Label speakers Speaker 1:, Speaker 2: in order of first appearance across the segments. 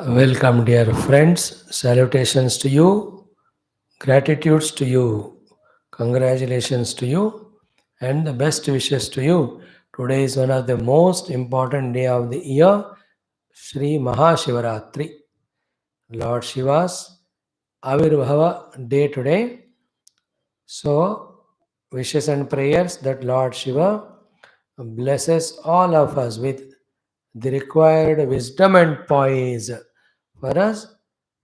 Speaker 1: Welcome, dear friends. Salutations to you, gratitudes to you, congratulations to you, and the best wishes to you. Today is one of the most important day of the year, Sri Mahashivaratri, Lord Shiva's Avirbhava day today. So, wishes and prayers that Lord Shiva blesses all of us with the required wisdom and poise for us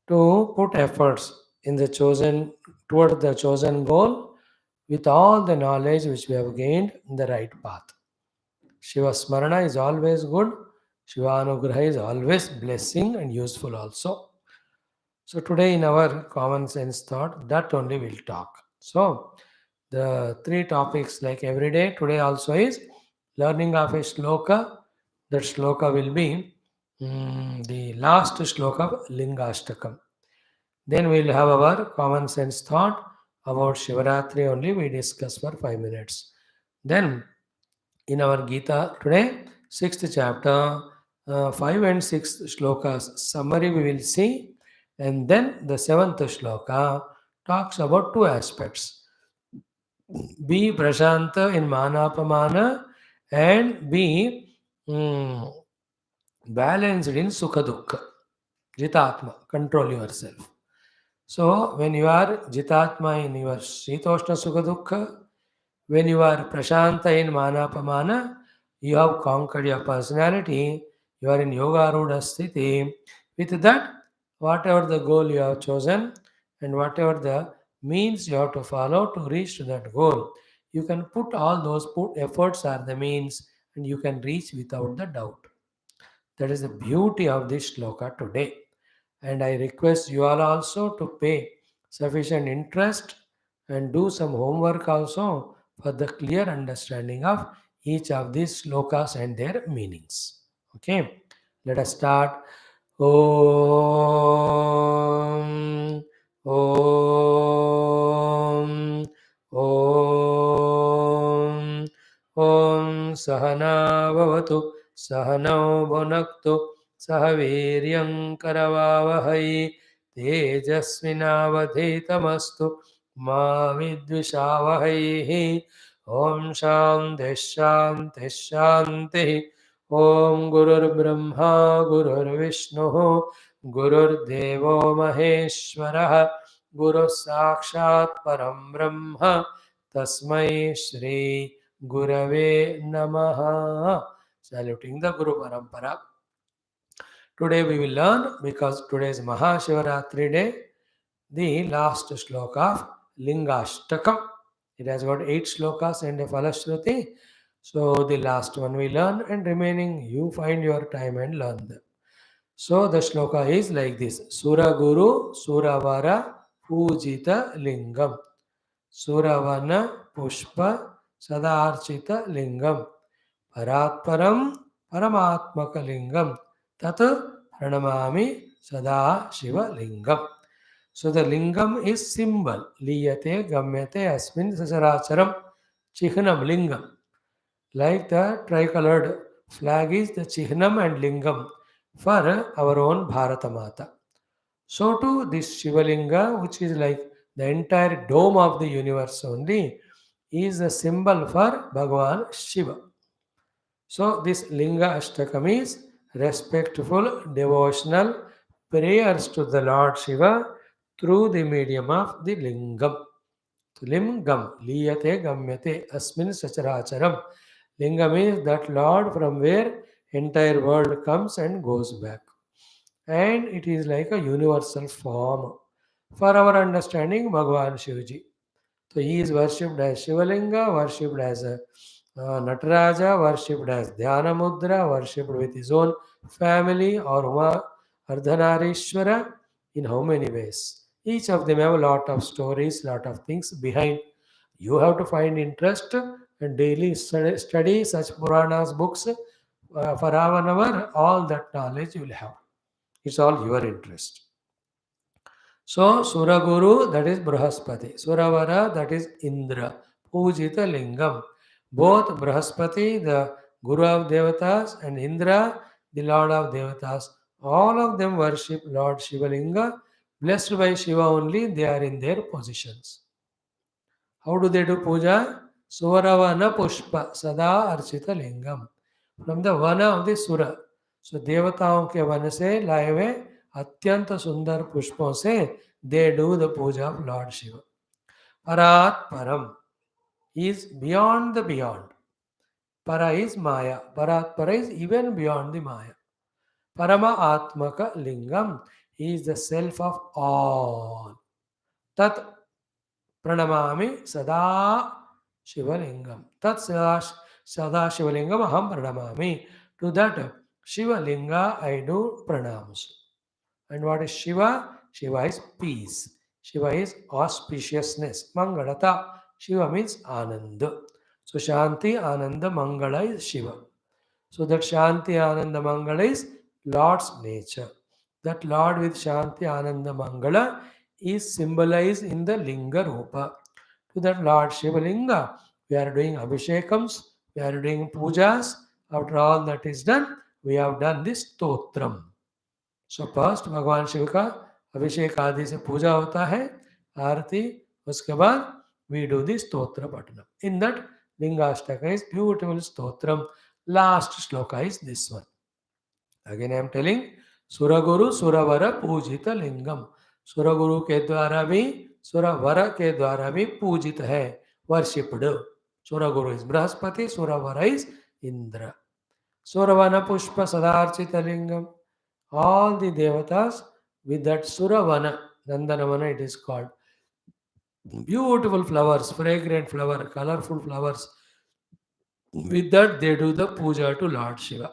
Speaker 1: to put efforts in the chosen toward the chosen goal with all the knowledge which we have gained in the right path. Shiva Smarana is always good. Shiva Anugraha is always blessing and useful also. So today in our common sense thought, that only we'll talk. So the three topics like every day, today also is learning of a shloka. That shloka will be the last shloka of Lingashtakam. Then we'll have our common sense thought about Shivaratri only. We discuss for 5 minutes. Then in our Geetha today, sixth chapter, 5 and 6 shlokas summary we will see, and then the seventh shloka talks about two aspects: be prashanta in manapamana and be mm, balanced in sukha dukkha. Jitatma, control yourself. So, when you are Jitatma in your Shitoshna Sukha Dukkha, when you are Prashanta in Manapamana, you have conquered your personality, you are in Yoga Rudha Sthiti. With that, whatever the goal you have chosen and whatever the means you have to follow to reach to that goal, you can put all those efforts are the means and you can reach without the doubt. That is the beauty of this shloka today. And I request you all also to pay sufficient interest and do some homework also for the clear understanding of each of these shlokas and their meanings. Okay, let us start. Om, Om, Om, Om Sahana Bhavatu, Sahano Bhunaktu, सह वीर्यं करवावहै तेजस्विनावधीतमस्तु मा विद्विषावहैः ॐ शान्तिः शान्तिः शान्तिः ॐ गुरुर्ब्रह्मा गुरुर्विष्णुः गुरुर्देवो महेश्वरः गुरुः साक्षात् परं ब्रह्म तस्मै श्री गुरवे नमः. Saluting the Guru Parampara. Today we will learn, because today is Mahashivaratri day, the last shloka of Lingashtakam. It has got 8 slokas and a Falashruti. So the last one we learn, and remaining you find your time and learn them. So the shloka is like this: Sura Guru Suravara Pujita Lingam, Suravana Pushpa Sadarchita Lingam, Paratparam Paramatmaka Lingam, Tat Pranamami Sada Shiva Lingam. So the lingam is symbol. Liyate Gamyate Asmin Sasaracharam Chihnam Lingam. Like the tricolored flag is the Chihnam and Lingam for our own Bharata Mata. So too this Shivalinga, which is like the entire dome of the universe only, is a symbol for Bhagavan Shiva. So this Linga Ashtakam is respectful devotional prayers to the Lord Shiva through the medium of the Lingam. Lingam, liyate gamyate asmin sacharacharam. Lingam is that Lord from where entire world comes and goes back. And it is like a universal form. For our understanding, Bhagavan Shivji. So he is worshipped as Shivalinga, worshipped as a Nataraja, worshipped as Dhyana Mudra, worshipped with his own family or Uma Ardhanarishwara in how many ways. Each of them have a lot of stories, lot of things behind. You have to find interest and daily study such Puranas books for half an hour. All that knowledge you will have. It's all your interest. So, Suraguru, that is Brahaspati. Suravara, that is Indra. Pujita Lingam. Both Brahaspati, the Guru of Devatas, and Indra, the Lord of Devatas, All of them worship Lord Shivalinga. Blessed by Shiva only, they are in their positions. How do they do puja? Suvaravana pushpa sada archita lingam. From the vana of the sura. So देवताओं के one से लाए हुए अत्यंत सुंदर पुष्पों से they do the puja of Lord Shiva. Parat param is beyond the beyond. Para is Maya. Parat para is even beyond the Maya. Parama Atmaka Lingam, he is the self of all. Tat Pranamami Sada Shivalingam. Tat Sada Shivalingam Aham Pranamami. To that Shivalinga I do pranams. And what is Shiva? Shiva is peace. Shiva is auspiciousness. Mangalata. Shiva means Ananda. So Shanti, Ananda, Mangala is Shiva. So that Shanti, Ananda, Mangala is Lord's nature. That Lord with Shanti, Ananda, Mangala is symbolized in the Linga Rupa. To that Lord Shiva Linga, we are doing Abhishekams, we are doing Pujas. After all that is done, we have done this Stotram. So first भगवान शिव का अभिषेक आदि से पूजा होता है, आरती, उसके बाद we do the stotra pathanam. In that Lingashtakam is beautiful stotram. Last shloka is this one. Again I am telling, सुरगुरु सुरवर पूजित लिंगम. सुरगुरु के द्वारा भी, सुरवर के द्वारा भी पूजित है, worshipped. Suraguru is Brihaspati, Suravara is Indra. सुरवन पुष्प सदार्चित लिंगम. All the devatas with that Suravana, Nandanavana it is called. Beautiful flowers, fragrant flower, colorful flowers. With that they do the puja to Lord Shiva.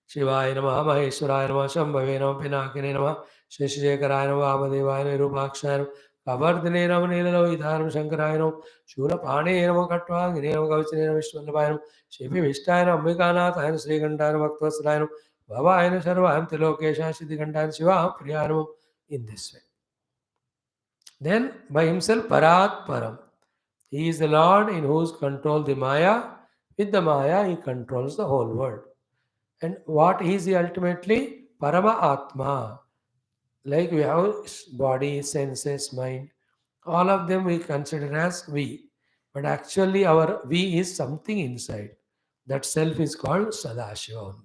Speaker 1: Shivaya Namaha, Maheshwaraya Namaha, Shambhave Namaha, Pinakine Namaha, Sheshekharaya Namaha, Vamadevaya Namaha, Nirupakshaya Namaha, Kavardhane Namaha, Nilalovithanam Shankaraya Namaha, Shulapane Namaha, Kattvangine Namaha, Kavachane Namaha, Vishwallabhaya Namaha, Shepi Vishtaya Namaha, Ambikanathaya Namaha, Srikantaya Namaha, Bhaktavatsalaya Namaha, Bhavaya Sarvayam Tilokesha Siddhikantaya Shiva Priyanam. In this way. Then by himself Parat Param. He is the Lord in whose control the Maya. With the Maya he controls the whole world. And what is he ultimately? Parama Atma. Like we have body, senses, mind. All of them we consider as we. But actually our we is something inside. That self is called Sadashiva only.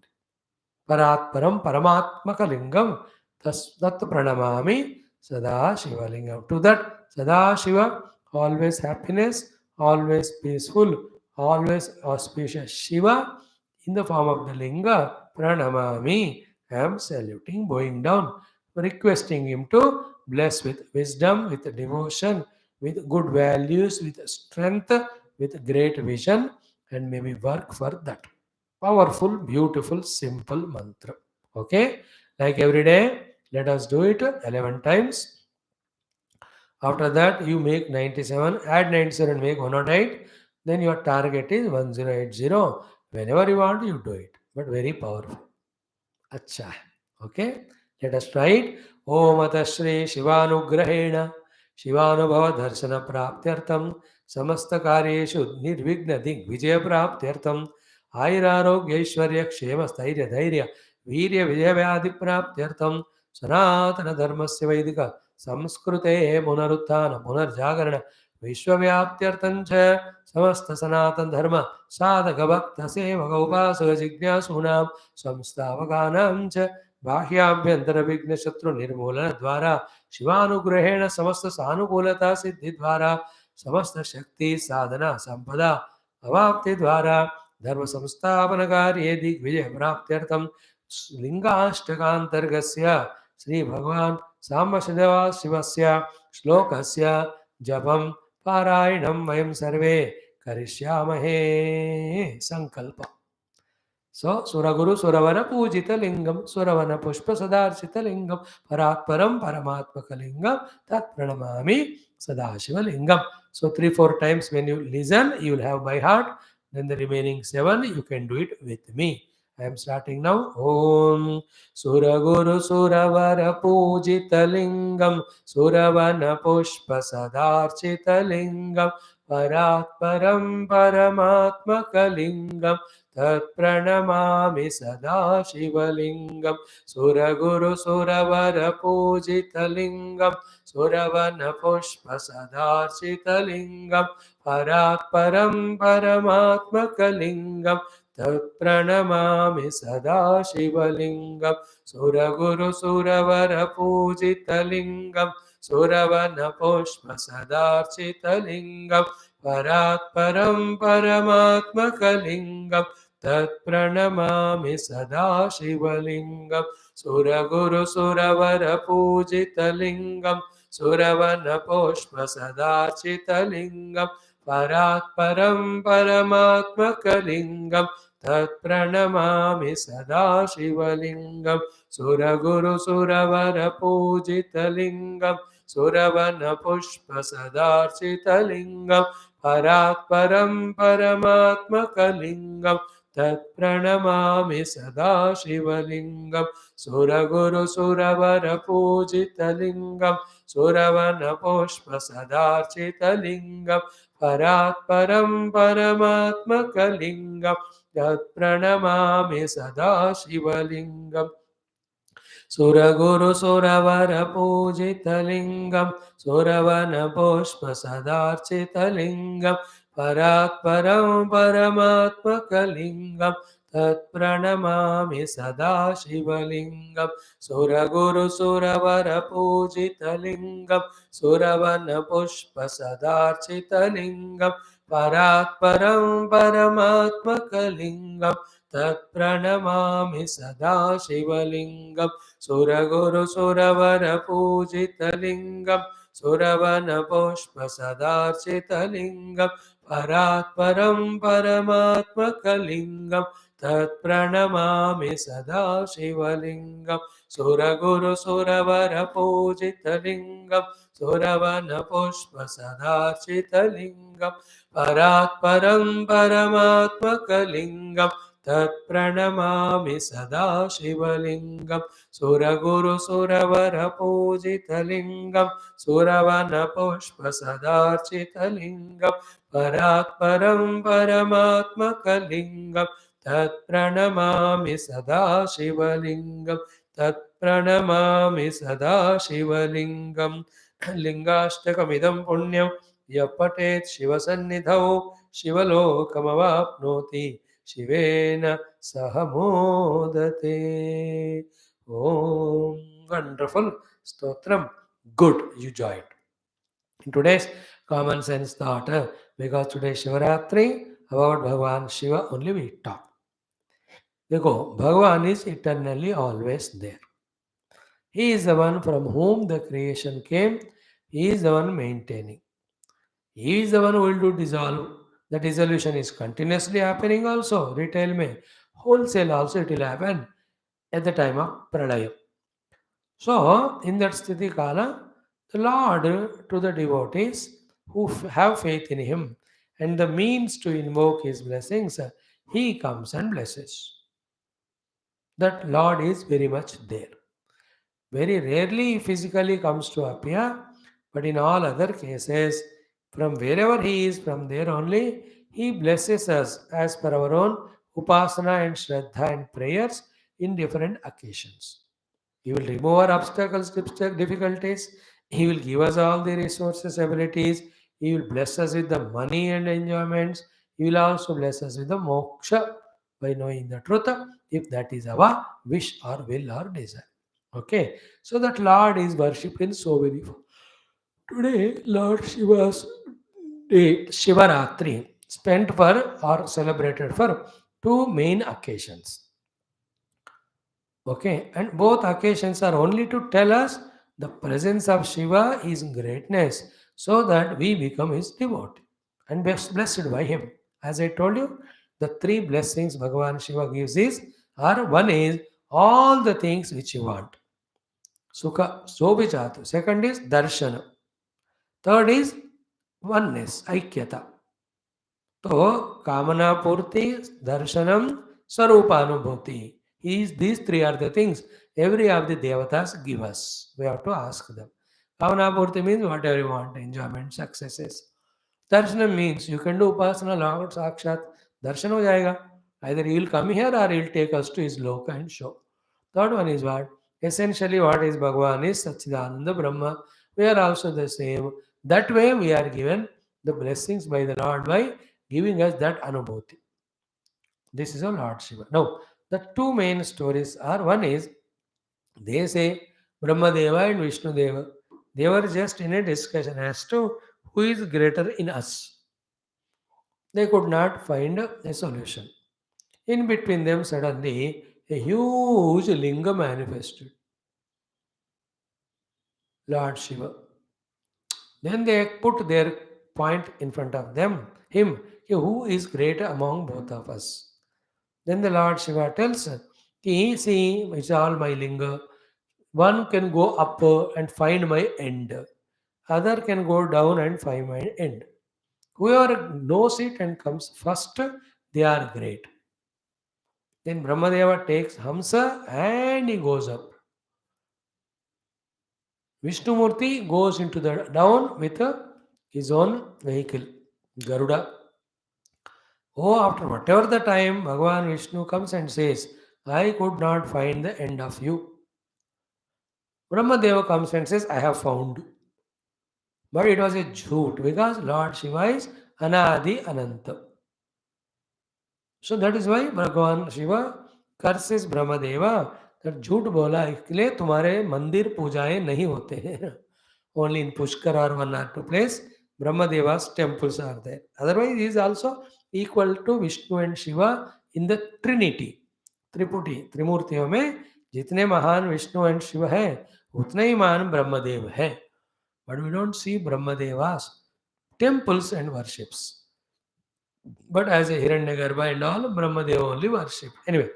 Speaker 1: Paratparam Paramatmaka Lingam Tat Pranamami Sada Shiva Lingam. To that Sada Shiva, always happiness, always peaceful, always auspicious Shiva in the form of the Linga Pranamami. I am saluting, bowing down, requesting him to bless with wisdom, with devotion, with good values, with strength, with great vision, and maybe work for that. Powerful, beautiful, simple mantra. Okay, like every day, let us do it 11 times. After that, you make 97, add 97, make 108. Then your target is 1080. Whenever you want, you do it. But very powerful. Acha. Okay, let us try it. Om Atashri Shivanugrahena Shivanubhava Darshana Praptyartam Samasta Karyeshu Nirvigna Dig Vijaya Praptyartam Airarogya Aishwarya Kshema Stairya Dhairya Virya Vijaya Vyadi Praptyartam Sanatana Dharmasya Vaidika Samskrute Punaruttana Punarjagarana Vishwavyaptyartam Cha Samasta Sanatan Dharma Sadhaka Bhakta Sevaka Upasaka Jignasunam संस्थावकानां च बाह्याभ्यंतर विघ्न शत्रु निर्मूलन द्वारा शिवानुग्रहेण समस्त सानुकूलता सिद्धि द्वारा समस्त शक्ति साधना संपदा अवाप्ति द्वारा धर्म संस्थापन कार्ये दिग्विजय प्राप्त्यर्थम लिंगाष्टकांतर्गस्य श्री भगवान साम्बशिवा शिवस्य श्लोकस्य जपं पारायणं वयं सर्वे करिष्यामहे. संकल्प. So, Suraguru Suravana Pujita Lingam, Suravana Pushpa Sadarshita Lingam, Paratparam Paramatmaka Lingam, Tat Pranamami Sadashiva Lingam. So, 3-4 times when you listen, you will have by heart. Then the remaining 7, you can do it with me. I am starting now. Om Suraguru Suravara Pujita Lingam, Suravana Pushpa Sadarshita Lingam, Paratparam Paramatmaka Lingam, तत्प्रणमामि सदा शिवलिङ्गं सुरगुरुसुरवरपूजितलिङ्गं सुरवनपुष्पसदार्चितलिङ्गं परात्परं परमात्मकलिङ्गं तत्प्रणमामि सदा शिवलिङ्गं सुरगुरुसुरवरपूजितलिङ्गं सुरवनपुष्पसदार्चितलिङ्गं परात्परं परमात्मकलिङ्गं तत्प्रणमामि सदा शिवलिङ्गं सुरगुरुसुरवरपूजितलिङ्गं सुरवनपुष्पसदार्चितलिङ्गं परात्परं परमात्मकलिङ्गं तत्प्रणमामि सदा शिवलिङ्गं सुरगुरुसुरवरपूजितलिङ्गं सुरवनपुष्पसदार्चितलिङ्गं परात्परं परमात्मकलिङ्गं तत्प्रणमामि सदा शिवलिङ्गं सुरगुरुसुरवरपूजितलिङ्गं सुरवनपुष्पसदार्चितलिङ्गं परात्परं परमात्मकलिङ्गं तत्प्रणमामि सदा शिवलिङ्गं सुरगुरुसुरवरपूजितलिङ्गं सुरवनपुष्पसदार्चितलिङ्गं परात्परं परमात्मकलिङ्गं तत्प्रणमामि सदा शिवलिङ्गं सुरगुरुसुरवरपूजितलिङ्गं सुरवनपुष्पसदार्चितलिङ्गं परात्परं परमात्मकलिङ्गं तत्प्रणमामि सदा शिवलिङ्गं सुरगुरुसुरवरपूजितलिङ्गं सुरवनपुष्पसदार्चितलिङ्गं परात्परं परमात्मकलिङ्गं तत्प्रणमामि सदा शिवलिङ्गं सुरगुरुसुरवरपूजितलिङ्गं सुरवनपुष्पसदार्चितलिङ्गं परात्परं परमात्मकलिङ्गं तत्प्रणमामि सदा शिवलिङ्गं सुरगुरुसुरवरपूजितलिङ्गं सुरवनपुष्पसदार्चितलिङ्गं परात्परं परमात्मकलिङ्गं तत्प्रणमामि सदा शिवलिङ्गं तत्प्रणमामि सदा शिवलिङ्गं लिङ्गाष्टकमिदं पुण्यं यः पठेत् शिवसन्निधौ शिवलोकमवाप्नोति शिवेन सह मोदते. Om. Wonderful stotram. Good, you joined. In today's common sense thought, because today is Shivaratri, about Bhagavan Shiva only we talk. देखो, Bhagavan is eternally always there. He is the one from whom the creation came. He is the one maintaining. He is the one who will do dissolve. The dissolution is continuously happening also. Retail may, wholesale also it will happen at the time of Pralayam. So, in that Sthiti Kala, the Lord to the devotees who have faith in Him and the means to invoke His blessings, He comes and blesses. That Lord is very much there. Very rarely He physically comes to appear, but in all other cases, from wherever He is, from there only, He blesses us as per our own upasana and shraddha and prayers in different occasions. He will remove our obstacles, difficulties. He will give us all the resources, abilities. He will bless us with the money and enjoyments. He will also bless us with the moksha by knowing the truth, if that is our wish or will or desire. Okay, so that Lord is worshipped in so many forms. Today, Lord Shiva's date, Shivaratri, spent for or celebrated for two main occasions. Okay, and both occasions are only to tell us the presence of Shiva is greatness, so that we become His devotee and be blessed by Him. As I told you, the three blessings Bhagavan Shiva gives are one is all the things which you want. Sukha, Sobhichatu. Second is Darshana. Third is oneness, Aikyata. So, Kamana Purti, Darshanam, Sarupanubhuti. These three are the things every of the devatas give us. We have to ask them. Kamana Purti means whatever you want, enjoyment, successes. Darshanam means you can do upasana, Lord Sakshat, darshan ho jayega. Either he will come here or he will take us to his loka and show. Third one is what? Essentially, what is Bhagavan is Satchidananda Brahma. We are also the same. That way, we are given the blessings by the Lord by giving us that anubhuti. This is our Lord Shiva. Now, the two main stories are one is they say Brahma Deva and Vishnu Deva. They were just in a discussion as to who is greater in us. They could not find a solution. In between them, suddenly a huge linga manifested, Lord Shiva. Then they put their point in front of them, him, who is greater among both of us. Then the Lord Shiva tells, see, it's all my linga. One can go up and find my end. Other can go down and find my end. Whoever knows it and comes first, they are great. Then Brahmadeva takes Hamsa and he goes up. Vishnumurti goes into the down with his own vehicle, Garuda. Oh, after whatever the time, Bhagavan Vishnu comes and says, I could not find the end of you. Brahmadeva comes and says, I have found. But it was a jhoot because Lord Shiva is Anadi Ananta. So that is why Bhagavan Shiva curses Brahmadeva that झूठ बोला इसलिए तुम्हारे मंदिर पूजाएं नहीं होते हैं. Only in Pushkar or one or two place Brahmadeva's temples are there. Otherwise he is also equal to Vishnu and Shiva in the Trinity. त्रिपुटी त्रिमूर्तियों में जितने महान विष्णु एंड शिव है उतने ही महान ब्रह्मदेव है. But we don't see Brahmadeva's temples and worships. But as a Hiranyagarbha and all, Brahmadeva only worship. Anyway,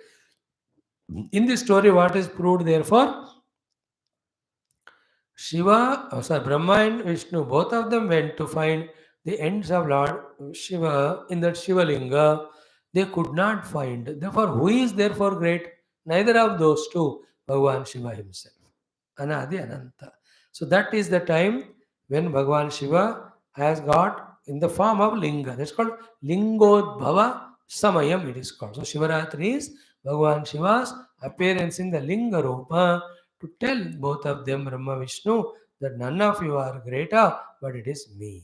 Speaker 1: in this story, what is proved therefore? Brahma and Vishnu, both of them went to find the ends of Lord Shiva in that Shiva Linga. They could not find. Therefore, who is therefore great? Neither of those two, Bhagavan Shiva himself. Anadi Ananta. So that is the time when Bhagavan Shiva has got in the form of Linga. That's called Lingodbhava Samayam, it is called. So Shivaratri is Bhagavan Shiva's appearance in the Linga Rupa to tell both of them, Brahma Vishnu, that none of you are greater, but it is me.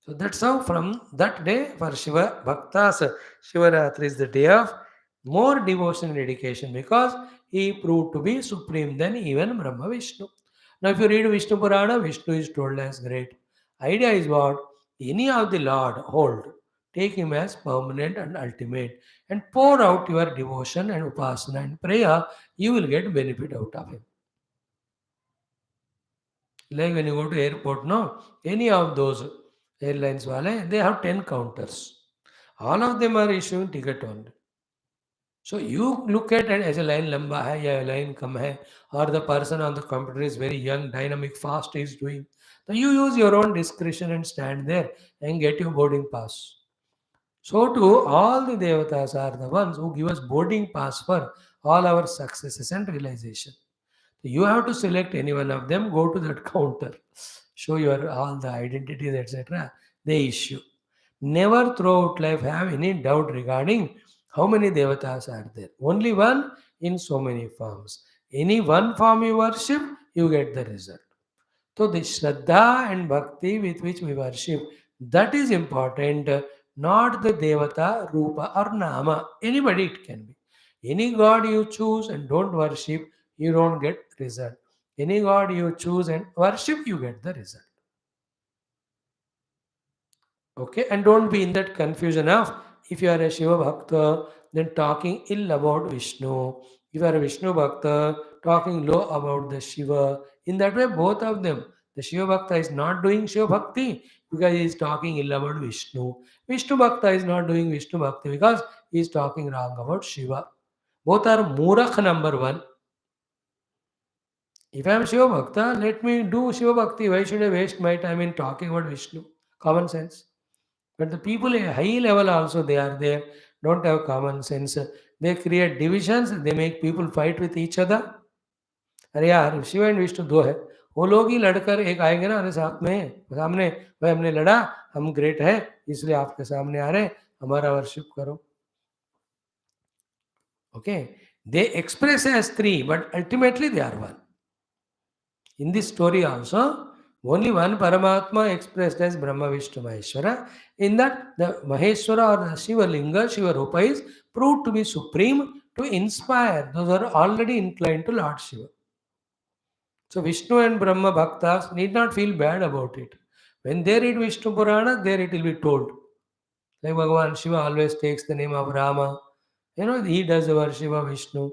Speaker 1: So that's how from that day for Shiva Bhaktas, Shivaratri is the day of more devotion and dedication because he proved to be supreme than even Brahma Vishnu. Now if you read Vishnu Purana, Vishnu is told as great. Idea is what? Any of the Lord hold. Take him as permanent and ultimate and pour out your devotion and upasana and prayer, you will get benefit out of him. Like when you go to airport, no, any of those airlines wale, they have 10 counters. All of them are issuing ticket only. So you look at it as a line lamba hai ya line kam hai, or the person on the computer is very young, dynamic, fast is doing. So you use your own discretion and stand there and get your boarding pass. So too, all the devatas are the ones who give us boarding pass for all our successes and realization. You have to select any one of them, go to that counter, show your all the identities, etc. They issue. Never throughout life have any doubt regarding how many devatas are there. Only one in so many forms. Any one form you worship, you get the result. So the Shraddha and Bhakti with which we worship, that is important, not the Devata, Rupa or Nama. Anybody it can be. Any God you choose and don't worship, you don't get result. Any God you choose and worship, you get the result. Okay, and don't be in that confusion of if you are a Shiva Bhakta, then talking ill about Vishnu. If you are a Vishnu Bhakta, talking low about the Shiva. In that way, both of them. The Shiva Bhakta is not doing Shiva Bhakti because he is talking ill about Vishnu. Vishnu Bhakta is not doing Vishnu Bhakti because he is talking wrong about Shiva. Both are Murakh number one. If I am Shiva Bhakta, let me do Shiva Bhakti. Why should I waste my time in talking about Vishnu? Common sense. But the people at high level also they are there, don't have common sense. They create divisions, they make people fight with each other. अरे यार Shiv and Vishnu दो है, वो लोग ही लड़कर एक आएंगे ना, अरे साथ में सामने भाई हमने लड़ा, हम ग्रेट है इसलिए आपके सामने आ रहे, हमारा वर्शिप करो. Okay, they express as three, but ultimately they are one. In this story also, only one Paramatma expressed as Brahma, Vishnu, Maheshwara. In that, the Maheshwara or the Shiva Linga, Shiva Rupa is proved to be supreme to inspire those who are already inclined to Lord Shiva. So Vishnu and Brahma Bhaktas need not feel bad about it. When they read Vishnu Purana, there it will be told. Like Bhagavan Shiva always takes the name of Rama. He does worship of Vishnu.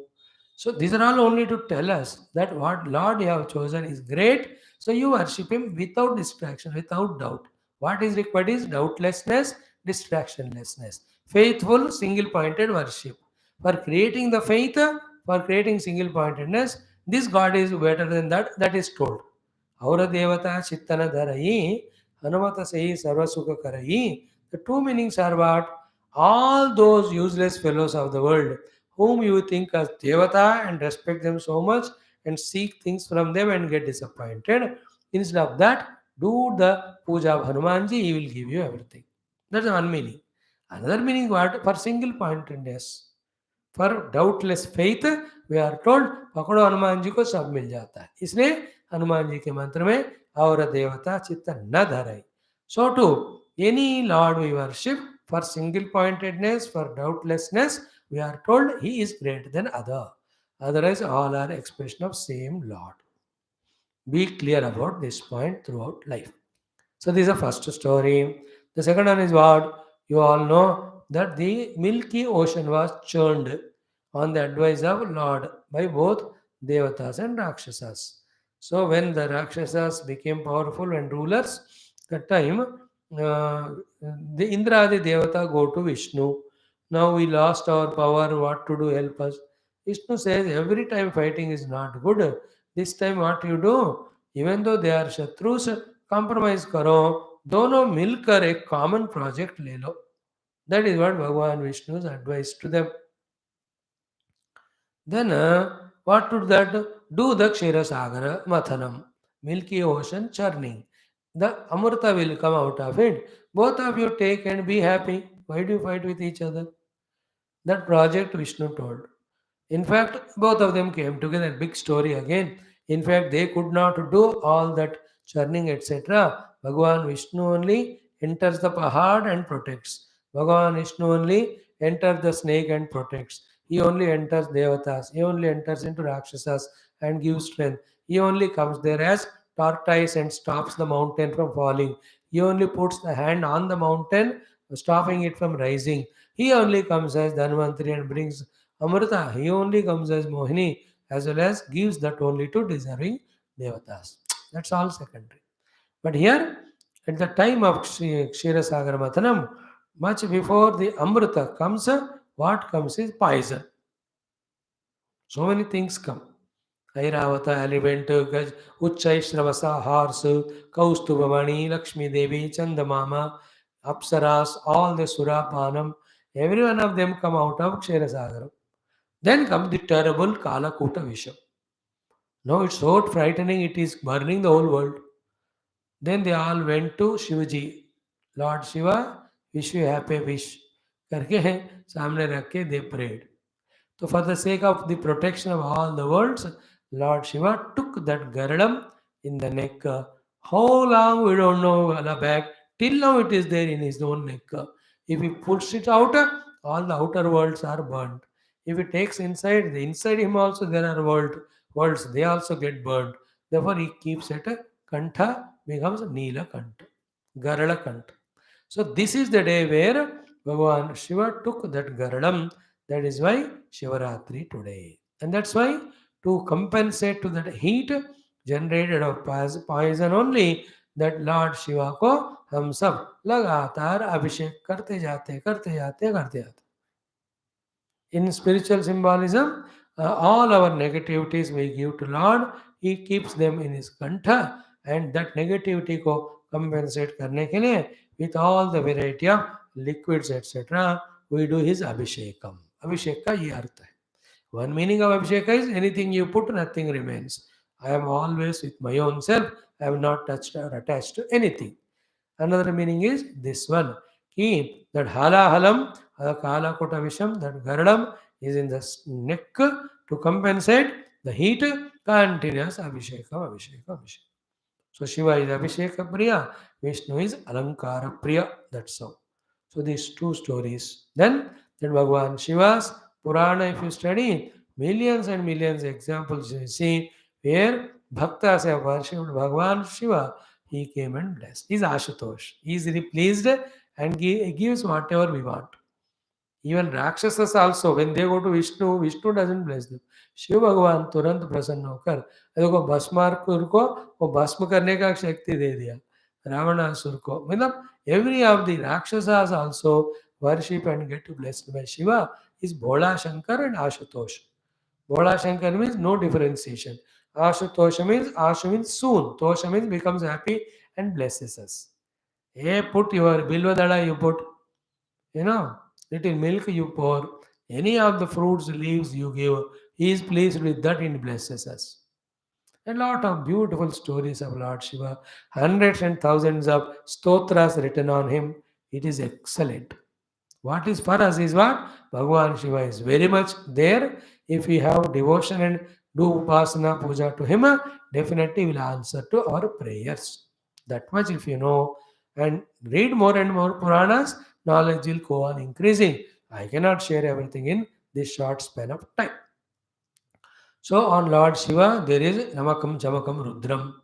Speaker 1: So these are all only to tell us that what Lord you have chosen is great. So you worship Him without distraction, without doubt. What is required is doubtlessness, distractionlessness. Faithful, single-pointed worship. For creating the faith, for creating single-pointedness, this God is better than that. That is told. Aura devata chittana dharayi, Hanumata sayi sarvasukha karayi. The two meanings are what? All those useless fellows of the world whom you think as devata and respect them so much and seek things from them and get disappointed. Instead of that, do the puja of Hanumanji, he will give you everything. That's one meaning. Another meaning what? For single pointedness. For doubtless faith, we are told पकड़ो हनुमान जी को सब मिल जाता है. इसलिए हनुमान जी के मंत्र में और देवता चित्त न धरे. So too, any Lord we worship for single pointedness, for doubtlessness, we are told he is greater than other. Otherwise, all are expression of same Lord. Be clear about this point throughout life. So this is the first story. The second one is what? You all know that the milky ocean was churned on the advice of Lord by both Devatas and Rakshasas. So when the Rakshasas became powerful and rulers, that time the Indradi Devata go to Vishnu. Now we lost our power, what to do, help us. Vishnu says every time fighting is not good. This time what you do? Even though they are Shatrus, compromise करो दोनों मिलकर एक common project ले लो. That is what Bhagavan Vishnu's advice to them. Then what would that do? Do the Ksherasagara Mathanam, milky ocean churning. The Amrita will come out of it. Both of you take and be happy. Why do you fight with each other? That project Vishnu told. In fact, both of them came together. Big story again. In fact, they could not do all that churning, etc. Bhagavan Vishnu only enters the pahad and protects. Bhagavan Vishnu only enters the snake and protects. He only enters devatas. He only enters into rakshasas and gives strength. He only comes there as tortoise and stops the mountain from falling. He only puts the hand on the mountain, stopping it from rising. He only comes as Dhanvantari and brings Amrita. He only comes as Mohini as well as gives that only to deserving devatas. That's all secondary. But here, at the time of Ksheerasagar Mathanam, much before the Amrita comes, what comes is poison. So many things come. Airavata, elephant, Gaj, Uchchai, Shravasa, horse, Kaustubhamani, Lakshmi Devi, Chandamama, Apsaras, all the Surapanam, every one of them come out of Ksheerasagar. Then comes the terrible Kalakuta Visham. Now it's so frightening, it is burning the whole world. Then they all went to Shivaji. Lord Shiva, wish you happy wish. करके सामने रख के they prayed. So for the sake of the protection of all the worlds, Lord Shiva took that Garadam in the neck. How long we don't know back. Till now it is there in his own neck. If he pulls it out, all the outer worlds are burnt. If he takes inside, the inside him also there are worlds, they also get burnt. Therefore he keeps it. Kantha becomes Neela Kantha, Garala Kantha. So this is the day where Bhagavan Shiva took that Garadam. That is why Shivaratri today. And that's why to compensate to that heat generated of poison only, that Lord Shiva को हम सब लगातार अभिषेक करते जाते. In spiritual symbolism, all our negativities we give to Lord, He keeps them in His kantha, and that negativity को compensate करने के लिए with all the variety of liquids etc. we do His abhishekam. Abhishek का ये अर्थ है. One meaning of abhishek is anything you put, nothing remains. I am always with my own self. I have not touched or attached to anything. Another meaning is this one. Ki that hala halam, kala kota visham, that garadam is in the neck to compensate the heat. Continuous Abhishekam, Abhishekam, Abhishekam. So Shiva is Abhisheka Priya, Vishnu is Alankara Priya. That's how. So these two stories. Then Bhagavan Shiva's Purana, if you study, millions and millions examples you see where Bhaktas have worshipped Bhagavan Shiva, he came and blessed. He's Ashutosh. He is pleased and gives whatever we want. Even Rakshasas also, when they go to Vishnu, Vishnu doesn't bless them. Shiv भगवान तुरंत प्रसन्न होकर देखो भस्मासुर को वो भस्म करने का शक्ति दे दिया रावणासुर को. मतलब every of the Rakshasas also worship and get blessed by Shiva is Bhola Shankar and Ashutosh. Bhola Shankar means no differentiation. Ashutosh means soon. Tosha means becomes happy and blesses us. Hey, put your bilvadala, you put, little milk you pour, any of the fruits, leaves you give, he is pleased with that and blesses us. A lot of beautiful stories of Lord Shiva, hundreds and thousands of stotras written on him. It is excellent. What is for us is what? Bhagavan Shiva is very much there. If we have devotion and do upasana puja to him, definitely will answer to our prayers. That much if you know and read more and more Puranas, knowledge will go on increasing. I cannot share everything in this short span of time. So on Lord Shiva there is Namakam Jamakam Rudram.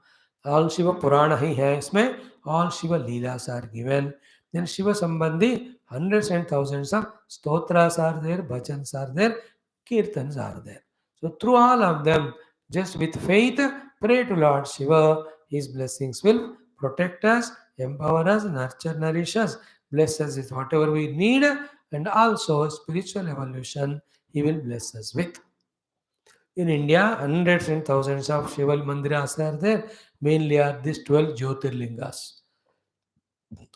Speaker 1: All Shiva Purana ही है इसमें. All Shiva Leelas are given. Then Shiva Sambandhi hundreds and thousands of stotras are there, bhajans are there, kirtans are there. So through all of them, just with faith, pray to Lord Shiva. His blessings will protect us, empower us, nurture, nourish us, bless us with whatever we need, and also spiritual evolution He will bless us with. In India, hundreds and thousands of Shiva mandiras are there. Mainly are these 12 Jyotirlingas.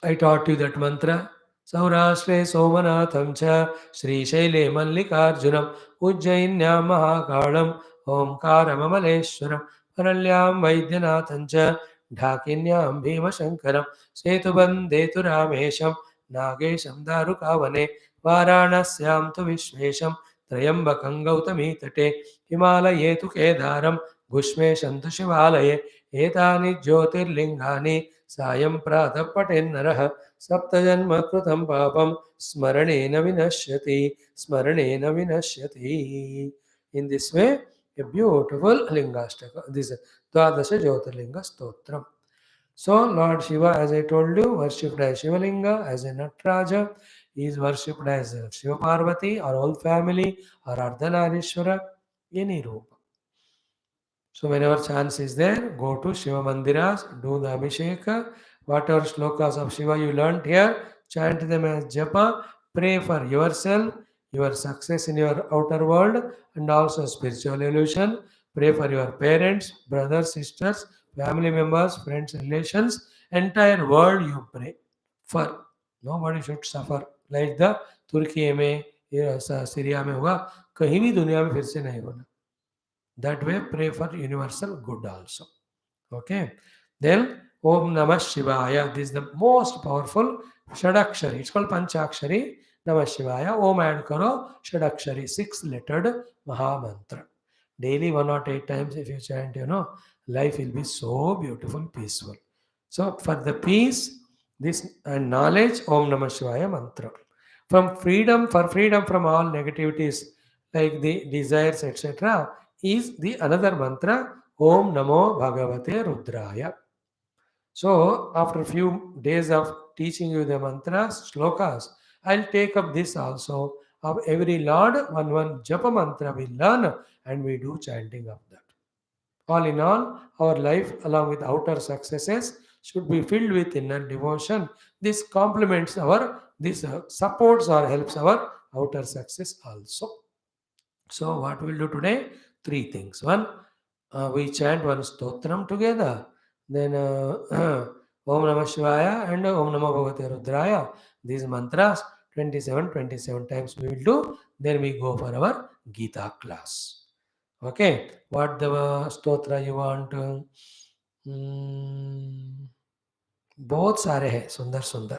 Speaker 1: I taught you that mantra. Saurashtre Somanatham cha Srishaile Mallikarjunam Ujjainyam Mahakalam Omkaram Amaleshwaram Paralyam Vaidyanathan cha Dhakinyam Bhima Shankaram Setubandetu Ramesham Nagesham Darukavane Varanasyam tu Vishvesham Trayambakam Gautami Tate Himalaye tu Kedaram Gushmeshantu Shivalaye Etani Jyotirlingani सायं प्रातः पठेन्नरः सप्तजन्म कृतं पापं स्मरणेन विनश्यति स्मरणेन विनश्यति. In this way, a beautiful Lingashtaka. This is Dwadasha Jyotirlinga Stotram. So, Lord Shiva, as I told you, worshipped as Shivalinga, as a Natraja. He is worshipped as Shiva Parvati, or whole family, or Ardhanarishwara, any roop. So whenever chance is there, go to Shiva Mandiras, do the Abhisheka, whatever shlokas of Shiva you learnt here, chant them as japa, pray for yourself, your success in your outer world, and also spiritual evolution. Pray for your parents, brothers, sisters, family members, friends, relations, entire world you pray for. Nobody should suffer. Like the तुर्की में, Syria में हुआ, कहीं भी दुनिया में फिर से नहीं होना. That way, pray for universal good also. Okay. Then, Om Namah Shivaya. This is the most powerful Shadakshari. It's called Panchakshari. Namah Shivaya. Om add karo. Shadakshari. 6-lettered Maha Mantra. Daily 108 times if you chant, life will be so beautiful, peaceful. So, for the peace, this and knowledge, Om Namah Shivaya Mantra. For freedom from all negativities like the desires, etc., is the another mantra, Om Namo Bhagavate Rudraya. So, after a few days of teaching you the mantras, shlokas, I'll take up this also. Of every Lord, one japa mantra we learn and we do chanting of that. All in all, our life, along with outer successes, should be filled with inner devotion. This complements this supports or helps our outer success also. So, what we'll do today? 3 things. One, we chant one stotram together. Then, Om Namah Shivaya and Om Namah Bhagavate Rudraya. These mantras, 27 times we will do. Then we go for our Geetha class. Okay. What the stotra you want? बहुत सारे हैं सुंदर सुंदर.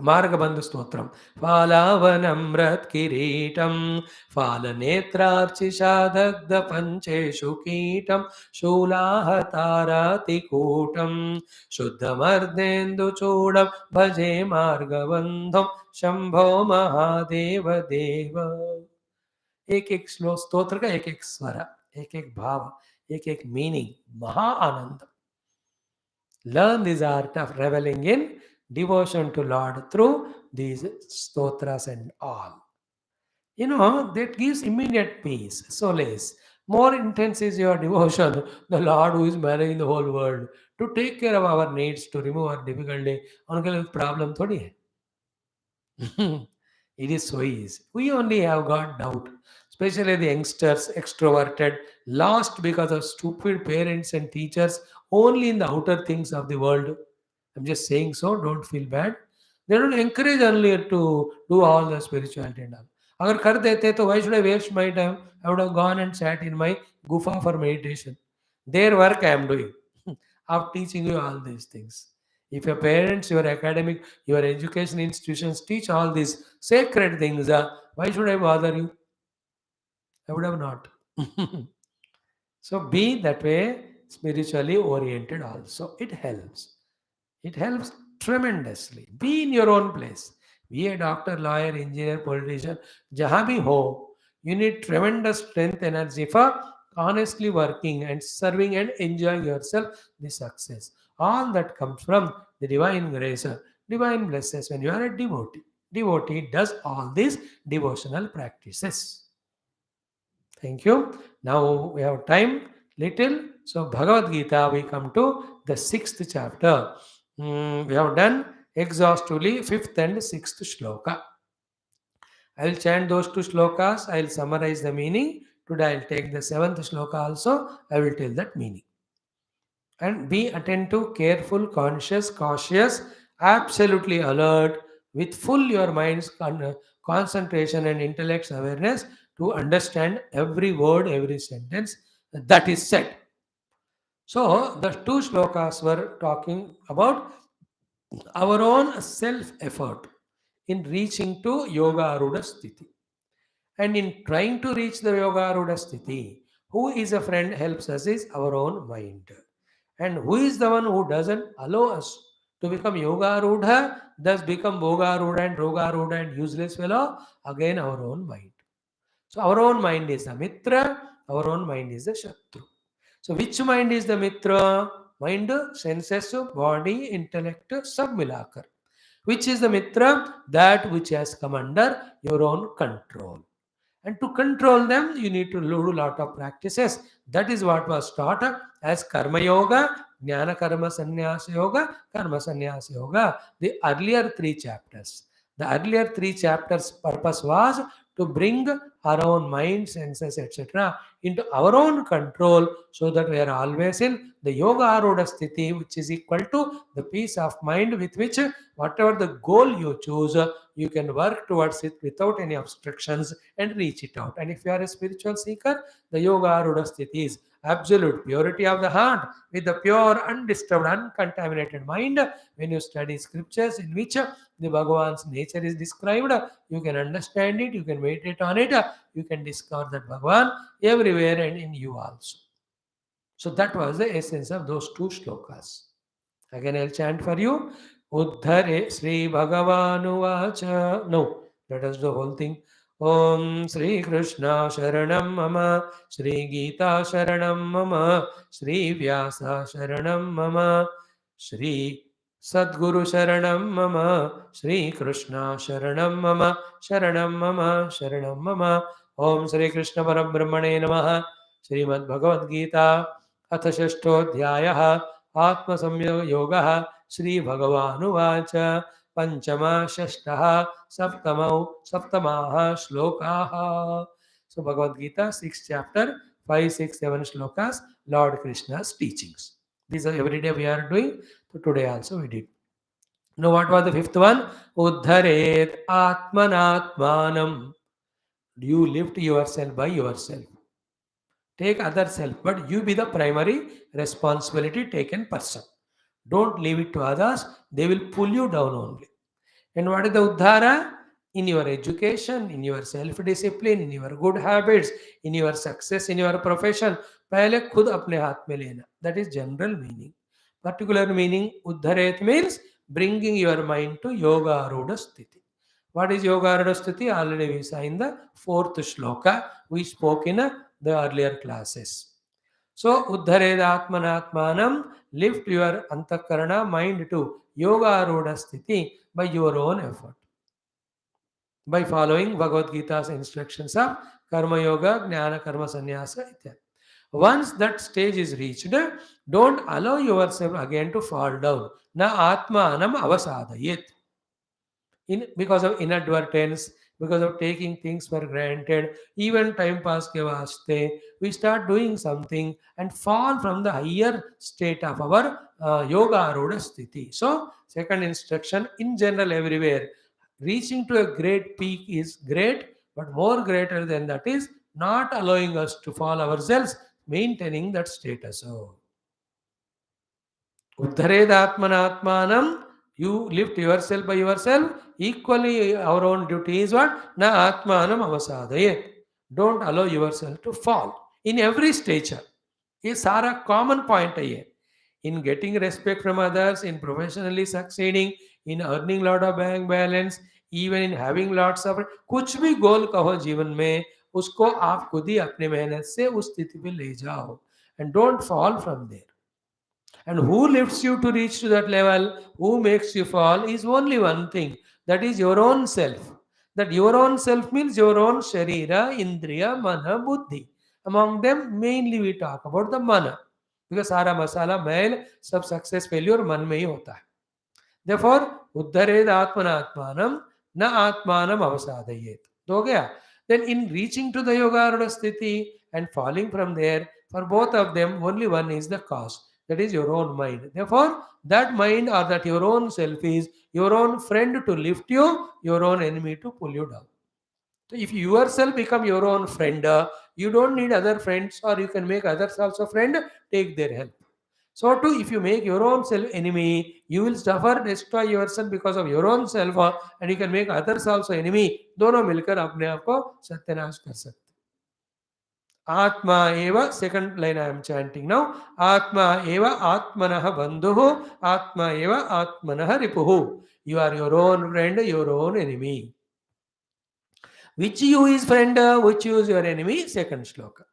Speaker 1: మార్గబంధు స్తోత్రం. ఫాలావనమ్రత్ కిరీటం ఫాలనేత్రార్చిషాదగ్ధ పంచేషు కీటం శూలాహతారాతికూటం శుద్ధమర్దేందు చూడం భజే మార్గబంధం शंभो महादेव देव. एक एक श्लोक स्तोत्र का एक एक स्वर, एक एक भाव, एक एक मीनिंग, महा आनंद. Learn this art of reveling in devotion to Lord through these stotras and all. You know, that gives immediate peace, solace. More intense is your devotion, the Lord who is managing the whole world, to take care of our needs, to remove our difficulty. उनके लिए problem थोड़ी है. It is so easy. We only have got doubt, especially the youngsters, extroverted, lost because of stupid parents and teachers, only in the outer things of the world. I'm just saying so, don't feel bad. They don't encourage only to do all the spirituality and all. अगर कर देते तो why should I waste my time? I would have gone and sat in my gufa for meditation. Their work I am doing of teaching you all these things. If your parents, your academic, your education institutions teach all these sacred things, why should I bother you? I would have not. So be that way, spiritually oriented also. It helps. It helps tremendously. Be in your own place. Be a doctor, lawyer, engineer, politician, jahan bhi ho. You need tremendous strength, energy for honestly working and serving and enjoying yourself the success. All that comes from the divine grace, divine blessings when you are a devotee. Devotee does all these devotional practices. Thank you. Now we have time little. So Bhagavad Gita, we come to the 6th chapter. We have done exhaustively 5th and 6th shloka. I will chant those 2 shlokas. I will summarize the meaning. Today I will take the 7th shloka also. I will tell that meaning. And be attentive, careful, conscious, cautious, absolutely alert, with full your mind's concentration and intellect's awareness to understand every word, every sentence that is said. So, the 2 shlokas were talking about our own self effort in reaching to Yoga Arudha Sthiti. And in trying to reach the Yoga Arudha Sthiti, who is a friend helps us is our own mind. And who is the one who doesn't allow us to become Yoga Arudha, thus become Bhoga Arudha and Roga Arudha and useless fellow? Again, our own mind. So, our own mind is the Mitra, our own mind is the Shatru. So, which mind is the Mitra? Mind, senses, body, intellect, sab milakar. Which is the Mitra? That which has come under your own control. And to control them, you need to do a lot of practices. That is what was taught as Karma Yoga, Jnana Karma Sannyasa Yoga, Karma Sannyasa Yoga, the earlier 3 chapters. The earlier 3 chapters' purpose was to bring our own mind, senses, etc. into our own control so that we are always in the Yoga Arudha Sthiti, which is equal to the peace of mind with which whatever the goal you choose, you can work towards it without any obstructions and reach it out. And if you are a spiritual seeker, the Yoga Arudha Sthiti is absolute purity of the heart with the pure, undisturbed, uncontaminated mind. When you study scriptures in which the Bhagavan's nature is described, you can understand it, you can meditate on it, you can discover that Bhagavan everywhere and in you also. So that was the essence of those 2 shlokas. Again, I'll chant for you. Uddhare Sri Bhagavanuvacha. No, let us do the whole thing. Om Sri Krishna Sharanam Mama, Sri Geetha Sharanam Mama, Sri Vyasa Sharanam Mama, Sri Sadguru Sharanam Mama, Sri Krishna Sharanam Mama, Sharanam Mama, Sharanam Mama. Om Sri Krishna Parabrahmane Namaha, Srimad Bhagavad Gita, अथ षष्ठोऽध्यायः आत्मसंयोगः श्रीभगवानुवाच पञ्चमः षष्ठः सप्तमाः श्लोकाः. So Bhagavad Gita, 6th chapter, 5, 6, 7 shlokas, Lord Krishna's teachings. These are every day we are doing, so today also we did. Now what was the 5th one? Uddharet atmanatmanam. You lift yourself by yourself. Take other self, but you be the primary responsibility taken person. Don't leave it to others, they will pull you down only. And what is the Uddhara? In your education, in your self-discipline, in your good habits, in your success, in your profession. पहले खुद अपने हाथ में लेना. That is general meaning. Particular meaning, Uddharet means bringing your mind to Yoga Arudha Sthiti. What is Yoga Arudha Sthiti? Already we saw in the fourth shloka. We spoke in the earlier classes. So, Uddharedatmanatmanam, lift your antakarana mind to Yoga Arudha Sthiti by your own effort. By following Bhagavad Gita's instructions of Karma Yoga, Jnana Karma Sannyasa, ityadi. Once that stage is reached, don't allow yourself again to fall down. Na atmanam avasadayet. Because of inadvertence, because of taking things for granted, even time pass ke vaste, we start doing something and fall from the higher state of our yoga arudha sthiti. So, second instruction in general everywhere, reaching to a great peak is great, but more greater than that is not allowing us to fall ourselves, maintaining that status. So, Uddharedatmanatmanam, you lift yourself by yourself. Equally, our own duty is what? Na atmanam avasadayet. Don't allow yourself to fall in every stature. ये सारा common point है ये. In getting respect from others, in professionally succeeding, in earning lot of bank balance, even in having lots of कुछ भी गोल कहो जीवन में, उसको आप खुद ही अपने मेहनत से उस स्थिति पे ले जाओ. And don't fall from there. And who lifts you to reach to that level, who makes you fall, is only one thing, that is your own self. That your own self means your own Sharira, Indriya, Mana, Buddhi. Among them, mainly we talk about the Mana. Because सारा मसाला मैल सब success failure मन में ही होता है. Therefore, उद्धरेद आत्मनात्मानम न आत्मानम अवसादयेत. तो हो गया. Then in reaching to the yoga sthiti and falling from there, for both of them, only one is the cause. That is your own mind. Therefore, that mind or that your own self is your own friend to lift you, your own enemy to pull you down. So if you yourself become your own friend, you don't need other friends, or you can make others also friend, take their help. So too, if you make your own self enemy, you will suffer, destroy yourself because of your own self, and you can make others also enemy. दोनों मिलकर अपने आप को सत्यानाश कर सकते. Atma eva, second line I am chanting now. Atma eva atmanah bandhuhu, Atma eva atmanah ripuhu. You are your own friend, your own enemy. Which you is friend, which you is your enemy? Second shloka.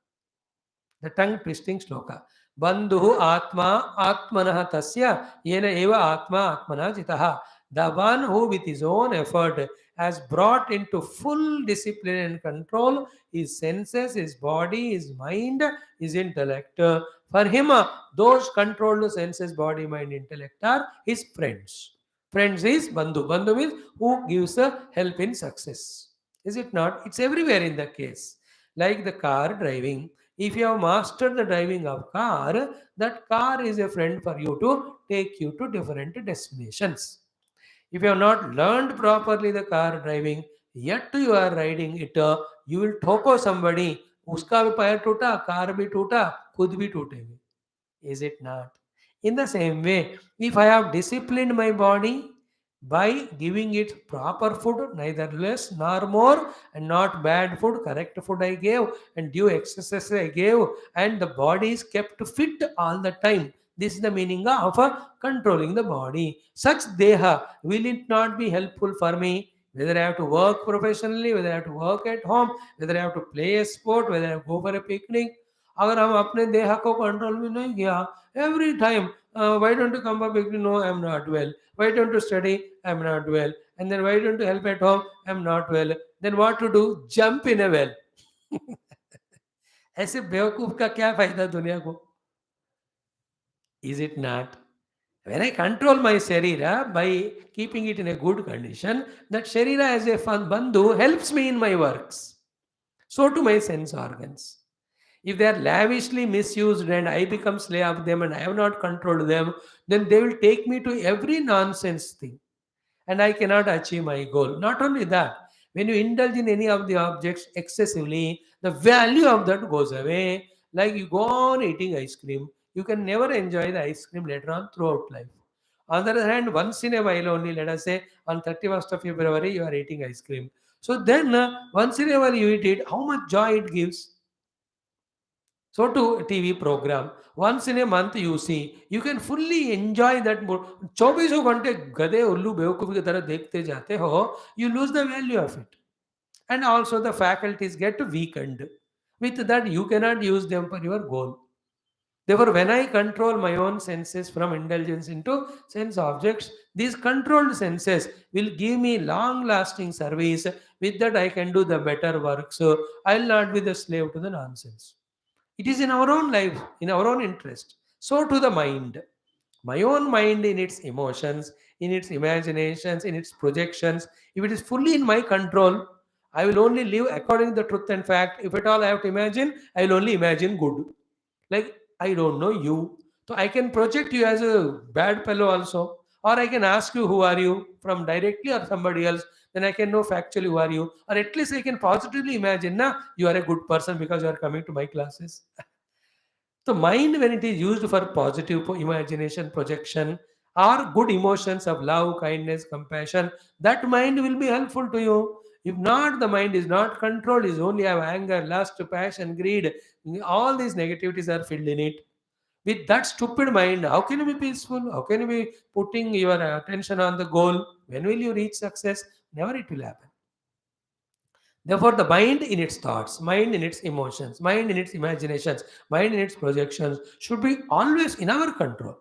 Speaker 1: The tongue twisting shloka. Bandhuhu atma atmanah tasya yena eva atma atmana jitaha. The one who with his own effort has brought into full discipline and control his senses, his body, his mind, his intellect. For him, those controlled senses, body, mind, intellect are his friends. Friends is bandhu. Bandhu means who gives help in success. Is it not? It's everywhere in the case. Like the car driving. If you have mastered the driving of car, that car is a friend for you to take you to different destinations. If you have not learned properly the car driving, yet you are riding it, you will ठोको somebody, उसका भी पैर टूटा, car भी टूटा, खुद भी टूटेंगे. Is it not? In the same way, if I have disciplined my body by giving it proper food, neither less nor more, and not bad food, correct food I gave, and due exercise I gave, and the body is kept fit all the time. This is the meaning of controlling the body. Such deha, will it not be helpful for me? Whether I have to work professionally, whether I have to work at home, whether I have to play a sport, whether I have to go for a picnic, अगर हम अपने देह को control में नहीं किया, every time, why don't you come for picnic? No, I am not well. Why don't you study? I am not well. And then why don't you help at home? I am not well. Then what to do? Jump in a well. ऐसे बेवकूफ का क्या फायदा दुनिया को? Is it not? When I control my sharira by keeping it in a good condition, that sharira as a fun bandhu helps me in my works. So to my sense organs. If they are lavishly misused and I become slave of them and I have not controlled them, then they will take me to every nonsense thing and I cannot achieve my goal. Not only that, when you indulge in any of the objects excessively, the value of that goes away. Like you go on eating ice cream, you can never enjoy the ice cream later on throughout life. On the other hand, once in a while only, let us say on 31st of February, you are eating ice cream. So then, once in a while you eat it, how much joy it gives. So to TV program, once in a month you see, you can fully enjoy that mood. 24 घंटे गधे उल्लू बेवकूफ की तरह देखते जाते हो, you lose the value of it. And also the faculties get weakened. With that, you cannot use them for your goal. Therefore, when I control my own senses from indulgence into sense objects, these controlled senses will give me long lasting service. With that, I can do the better work. So, I'll not be the slave to the nonsense. It is in our own life, in our own interest. So, to the mind. My own mind, in its emotions, in its imaginations, in its projections, if it is fully in my control, I will only live according to the truth and fact. If at all I have to imagine, I will only imagine good. Like, I don't know you. So I can project you as a bad fellow also. Or I can ask you who are you from directly or somebody else. Then I can know factually who are you. Or at least I can positively imagine, na, you are a good person because you are coming to my classes. So mind, when it is used for positive imagination, projection, or good emotions of love, kindness, compassion, that mind will be helpful to you. If not, the mind is not controlled, is only have anger, lust, passion, greed. All these negativities are filled in it. With that stupid mind, how can you be peaceful? How can you be putting your attention on the goal? When will you reach success? Never it will happen. Therefore, the mind in its thoughts, mind in its emotions, mind in its imaginations, mind in its projections should be always in our control.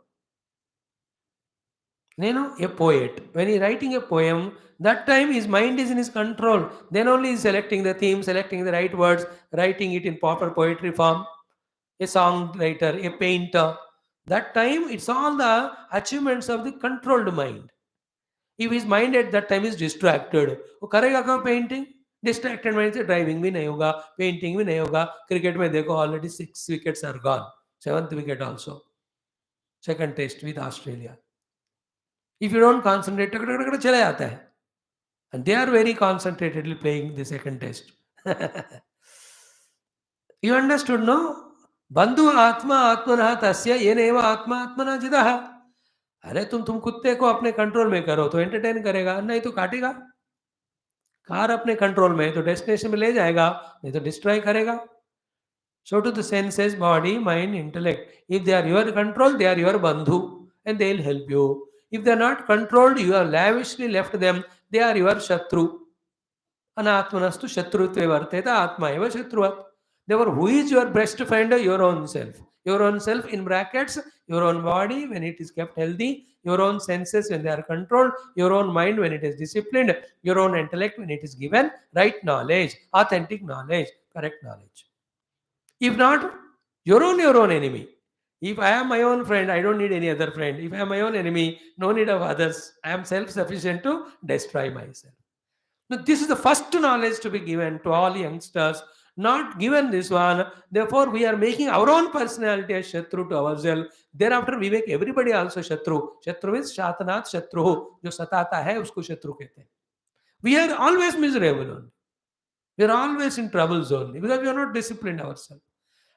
Speaker 1: A poet, when he writing a poem, that time his mind is in his control. Then only he is selecting the theme, selecting the right words, writing it in proper poetry form. A songwriter, a painter. That time it's all the achievements of the controlled mind. If his mind at that time is distracted, वो करेगा क्या painting? Distracted mind से driving भी नहीं होगा, painting भी नहीं होगा. क्रिकेट में देखो already 6 wickets are gone, 7th wicket also. Second test with Australia. If you don't concentrate, टक टक टक चला जाता है. And they are very concentratedly playing the second test. You understood, no? बंधु आत्मा आत्मनः तस्य येनैव आत्मा आत्मना जितः. अरे तुम कुत्ते को अपने कंट्रोल में करो तो एंटरटेन करेगा, नहीं तो काटेगा. कार अपने कंट्रोल में है तो डेस्टिनेशन में ले जाएगा, नहीं तो डिस्ट्रॉय करेगा. So to the senses, body, mind, intellect, if they are your control, they are your bandhu and they will help you. If they are not controlled, you have lavishly left them, they are your shatru. Anatmanastu shatrutve varteta atma eva shatruvat. Therefore, who is your best friend? Your own self. Your own self in brackets, your own body when it is kept healthy, your own senses when they are controlled, your own mind when it is disciplined, your own intellect when it is given right knowledge, authentic knowledge, correct knowledge. If not, your own enemy. If I am my own friend, I don't need any other friend. If I am my own enemy, no need of others. I am self-sufficient to destroy myself. Now, this is the first knowledge to be given to all youngsters. Not given this one. Therefore, we are making our own personality as Shatru to ourselves. Thereafter, we make everybody also Shatru. Shatru means Shatanat Shatru. जो सताता है उसको शत्रु कहते हैं. We are always miserable only. We are always in troubles only because we are not disciplined ourselves.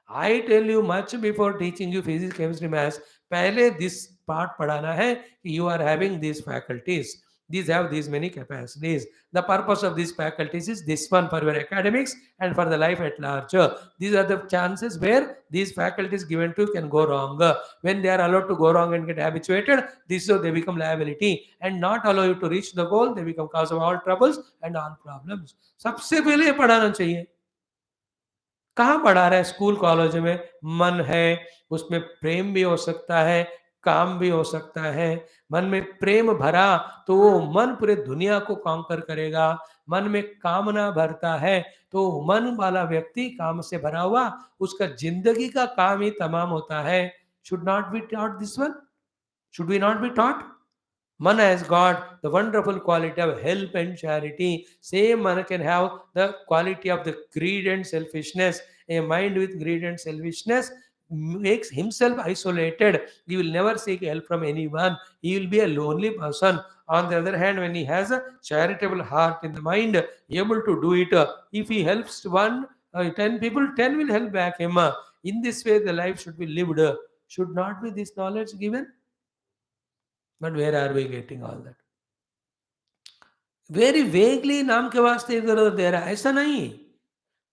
Speaker 1: I tell you much before teaching you physics, chemistry, maths. पहले this part पढ़ाना है कि you are having these faculties. These have these many capacities. The purpose of these faculties is this one for your academics and for the life at large. These are the chances where these faculties given to you can go wrong. When they are allowed to go wrong and get habituated, this is how they become liability and not allow you to reach the goal. They become cause of all troubles and all problems. सबसे पहले ये पढ़ाना चाहिए. कहाँ पढ़ा रहा है? School college में. मन है, उसमें प्रेम भी हो सकता है, काम भी हो सकता है. मन में प्रेम भरा तो वो मन पूरे दुनिया को कॉन्कर करेगा. मन में कामना भरता है तो मन वाला व्यक्ति काम से भरा हुआ, उसका जिंदगी का काम ही तमाम होता है. Should not be taught this one? Should we not be taught? Man has got the wonderful quality of help and charity. Same man can have the quality of the greed and selfishness. A mind with greed and selfishness makes himself isolated. He will never seek help from anyone. He will be a lonely person. On the other hand, when he has a charitable heart in the mind, able to do it, if he helps 10 people, 10 will help back him. In this way, the life should be lived. Should not be this knowledge given? But where are we getting all that? Very vaguely नाम के वास्ते इधर उधर दे रहा है, ऐसा नहीं.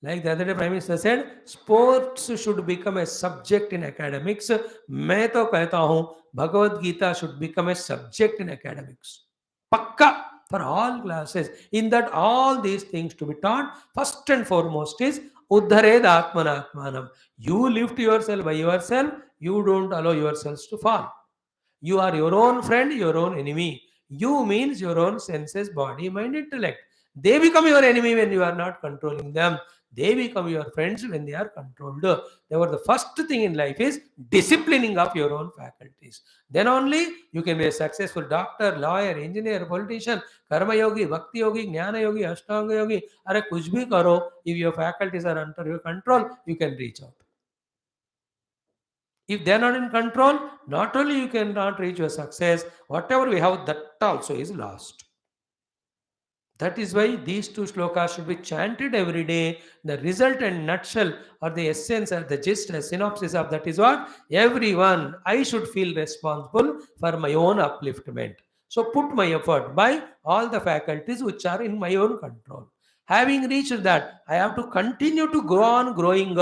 Speaker 1: Like the other day Prime Minister said, sports should become a subject in academics. मैं तो कहता हूँ Bhagavad Gita should become a subject in academics. Pakka for all classes. In that all these things to be taught, first and foremost is Uddhared Atmanatmanam. You lift yourself by yourself, you don't allow yourselves to fall. You are your own friend, your own enemy. You means your own senses, body, mind, intellect. They become your enemy when you are not controlling them. They become your friends when they are controlled. Therefore, the first thing in life is disciplining of your own faculties. Then only you can be a successful doctor, lawyer, engineer, politician, karma yogi, bhakti yogi, jnana yogi, ashtanga yogi. Are kuch bhi karo. If your faculties are under your control, you can reach out. If they are not in control, not only you cannot reach your success, whatever we have, that also is lost. That is why these two shlokas should be chanted every day. The result and nutshell or the essence or the gist, a synopsis of that is what? Everyone, I should feel responsible for my own upliftment. So put my effort by all the faculties which are in my own control. Having reached that, I have to continue to go on growing,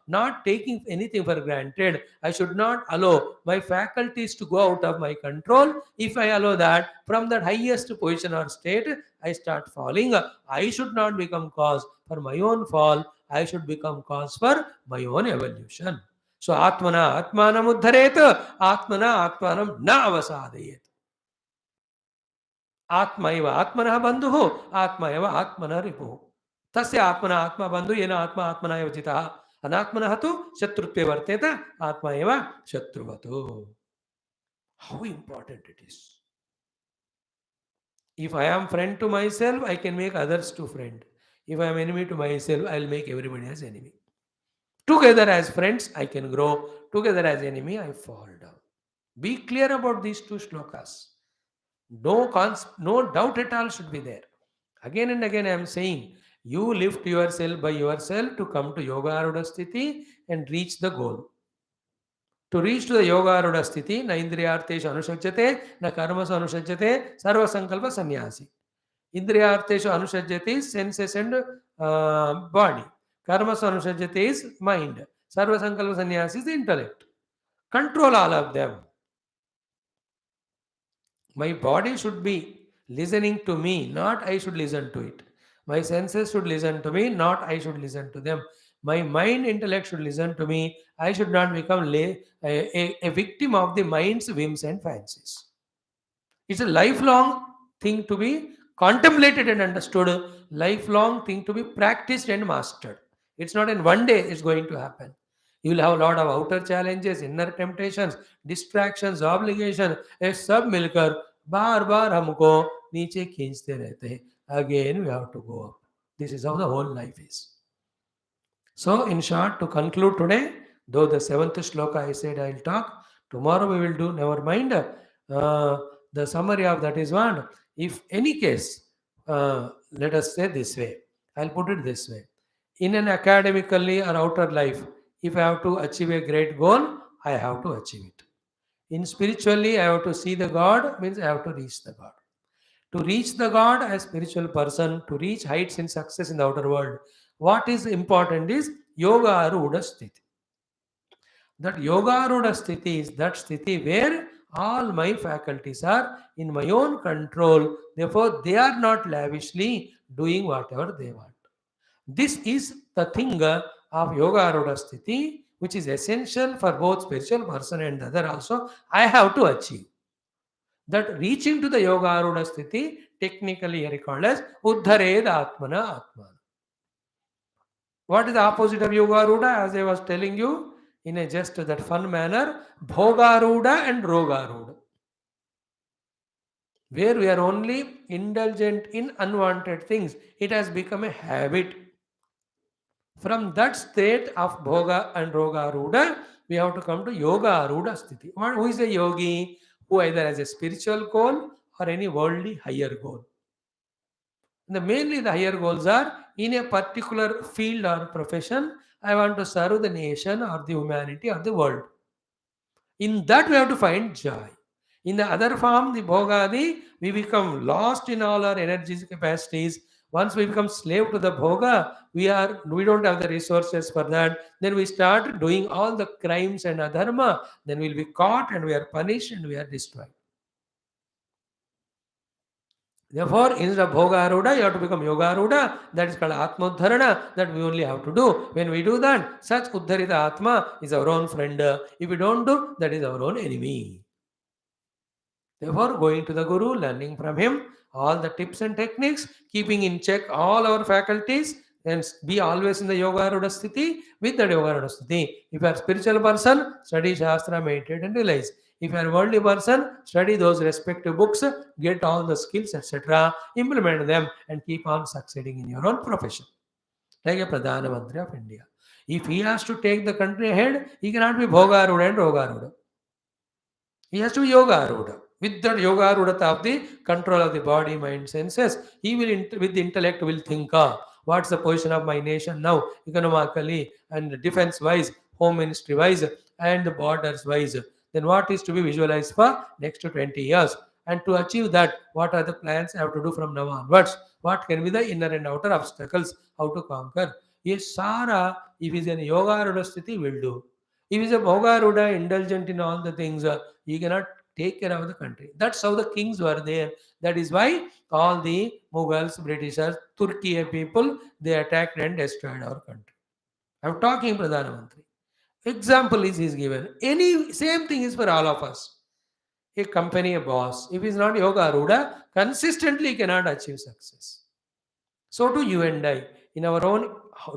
Speaker 1: not taking anything for granted. I should not allow my faculties to go out of my control. If I allow that, from that highest position or state, I start falling. I should not become cause for my own fall. I should become cause for my own evolution. So Atmana Atmanam Uddharet, Atmana Atmanam Na Avasadayet. Atma eva Atmanah bandhuho, Atma eva Atmanah ripuh. Tasya Atmana Atma bandhu yena Atma Atmana eva jitah. Anatmanah tu shatrutve varteta, Atma eva shatruvatu. How important it is. If I am friend to myself, I can make others to friend. If I am enemy to myself, I will make everybody as enemy. Together as friends, I can grow. Together as enemy, I fall down. Be clear about these two shlokas. No doubt at all should be there. Again and again I am saying, you lift yourself by yourself to come to Yoga Arudha Sthiti and reach the goal. To reach to the Yoga Arudha Sthiti, na indriyarteshu anusajjate, na karmasu anusajjate, sarva sankalpa sannyasi. Indriyarteshu anusajjate is senses and body. Karmasu anusajjate is mind. Sarva sankalpa sannyasi is the intellect. Control all of them. My body should be listening to me, not I should listen to it. My senses should listen to me, not I should listen to them. My mind intellect should listen to me. I should not become a victim of the mind's whims and fancies. It's a lifelong thing to be contemplated and understood, lifelong thing to be practiced and mastered. It's not in one day it's going to happen. You will have a lot of outer challenges, inner temptations, distractions, obligations. ये सब मिलकर बार बार हमको नीचे खींचते रहते हैं. Again we have to go up. This is how the whole life is. So in short, to conclude today, though the 7th shloka I said I will talk, tomorrow we will do, never mind. The summary of that is one. If any case, let us say this way, I'll put it this way. In an academically or outer life, if I have to achieve a great goal, I have to achieve it. In spiritually, I have to see the God, means I have to reach the God. To reach the God as spiritual person, to reach heights in success in the outer world, what is important is Yoga Arudha Sthiti. That Yoga Arudha Sthiti is that Sthiti where all my faculties are in my own control. Therefore, they are not lavishly doing whatever they want. This is the thing of Yoga Arudha Sthiti, which is essential for both spiritual person and the other also. I have to achieve. That reaching to the Yoga Arudha Sthiti, technically recalled as Uddhared Atmana Atman. What is the opposite of Yoga Arudha? As I was telling you, in a just that fun manner, Bhoga Arudha and Roga Arudha. Where we are only indulgent in unwanted things, it has become a habit. From that state of Bhoga and Roga Arudha, we have to come to Yoga Arudha Sthiti. Who is a yogi? Who either has a spiritual goal or any worldly higher goal. Mainly the higher goals are in a particular field or profession, I want to serve the nation or the humanity or the world. In that we have to find joy. In the other form, the bhogadi, we become lost in all our energies capacities. Once we become slave to the bhoga, we don't have the resources for that. Then we start doing all the crimes and adharma. Then we'll be caught and we are punished and we are destroyed. Therefore, instead of bhoga aruda, you have to become yoga aruda. That is called atma-uddharana. That we only have to do. When we do that, such uddharita atma is our own friend. If we don't do, that is our own enemy. Therefore, going to the Guru, learning from him all the tips and techniques, keeping in check all our faculties, and be always in the Yoga Aruda Sthiti with the Yoga Aruda Sthiti. If you are a spiritual person, study Shastra, meditate and realize. If you are a worldly person, study those respective books, get all the skills, etc., implement them, and keep on succeeding in your own profession. Like a Pradhana Mantri of India. If he has to take the country ahead, he cannot be Bhoga Aruda and Roga Aruda. He has to be Yoga Aruda. With that Yoga Arudata of the control of the body, mind, senses, he will, with the intellect, will think, what's the position of my nation now, economically and defense-wise, home ministry-wise, and the borders-wise. Then what is to be visualized for next 20 years? And to achieve that, what are the plans I have to do from now onwards? What can be the inner and outer obstacles? How to conquer? Yes, Sara, if he is in Yoga Arudha Sthiti, will do. If he is a Bhoga Arudha, indulgent in all the things, he cannot take care of the country. That's how the kings were there. That is why all the Mughals, Britishers, Turkey people, they attacked and destroyed our country. I'm talking Pradhana Mantri. Example is given. Any same thing is for all of us. A company, a boss, if he's not Yoga Arudha, consistently cannot achieve success. So do you and I. In our own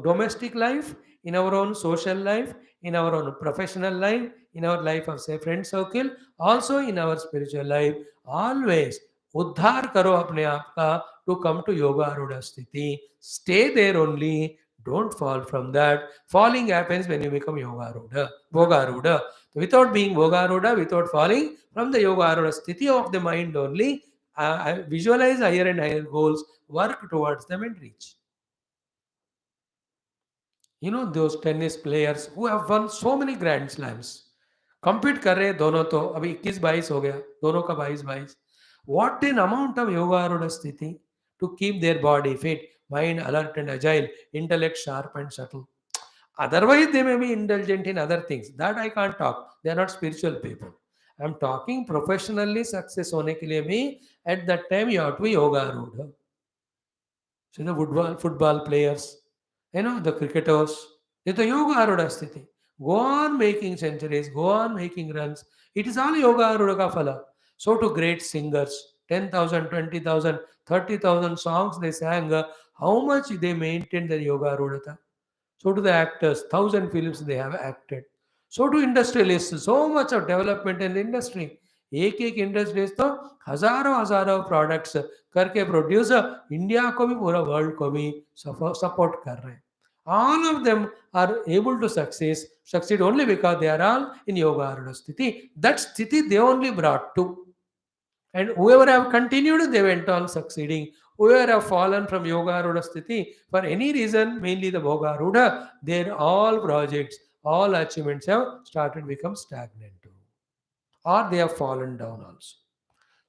Speaker 1: domestic life, in our own social life, in our own professional life, in our life of say friend circle, also in our spiritual life, always uddhar karo apne aap ka to come to yoga arudha sthiti. Stay there only. Don't fall from that. Falling happens when you become yoga arudha, bhoga arudha. Without being bhoga arudha, without falling from the yoga arudha sthiti of the mind only, visualize higher and higher goals, work towards them and reach. You know those tennis players who have won so many grand slams, compete कर रहे हैं दोनों, तो अभी 21-22 हो गया, दोनों का 22-22. What an amount of yoga आरूढ़ स्थिति to keep their body fit, mind alert and agile, intellect sharp and subtle. Otherwise, they may be indulgent in other things. That I can't talk. They are not spiritual people. I'm talking professionally success होने के लिए भी at that time you have to be yoga आरूढ़. So the football players, the cricketers, it's the yoga arudha sthiti. Go on making centuries, go on making runs. It is all yoga arudha ka phala. So to great singers, 10,000, 20,000, 30,000 songs they sang, how much they maintained their yoga arudha. So to the actors, 1,000 films they have acted. So to industrialists, so much of development in the industry. एक एक industries तो हजारों हजारों products करके produce India को भी पूरा world को भी सपोर्ट कर रहे हैं. All of them are able to succeed only because they are all in yoga arudha sthiti. That sthiti they only brought to. And whoever have continued, they went on succeeding. Whoever have fallen from yoga arudha sthiti for any reason, mainly the bhoga arudha, their all projects, all achievements have started become stagnant too, or they have fallen down also.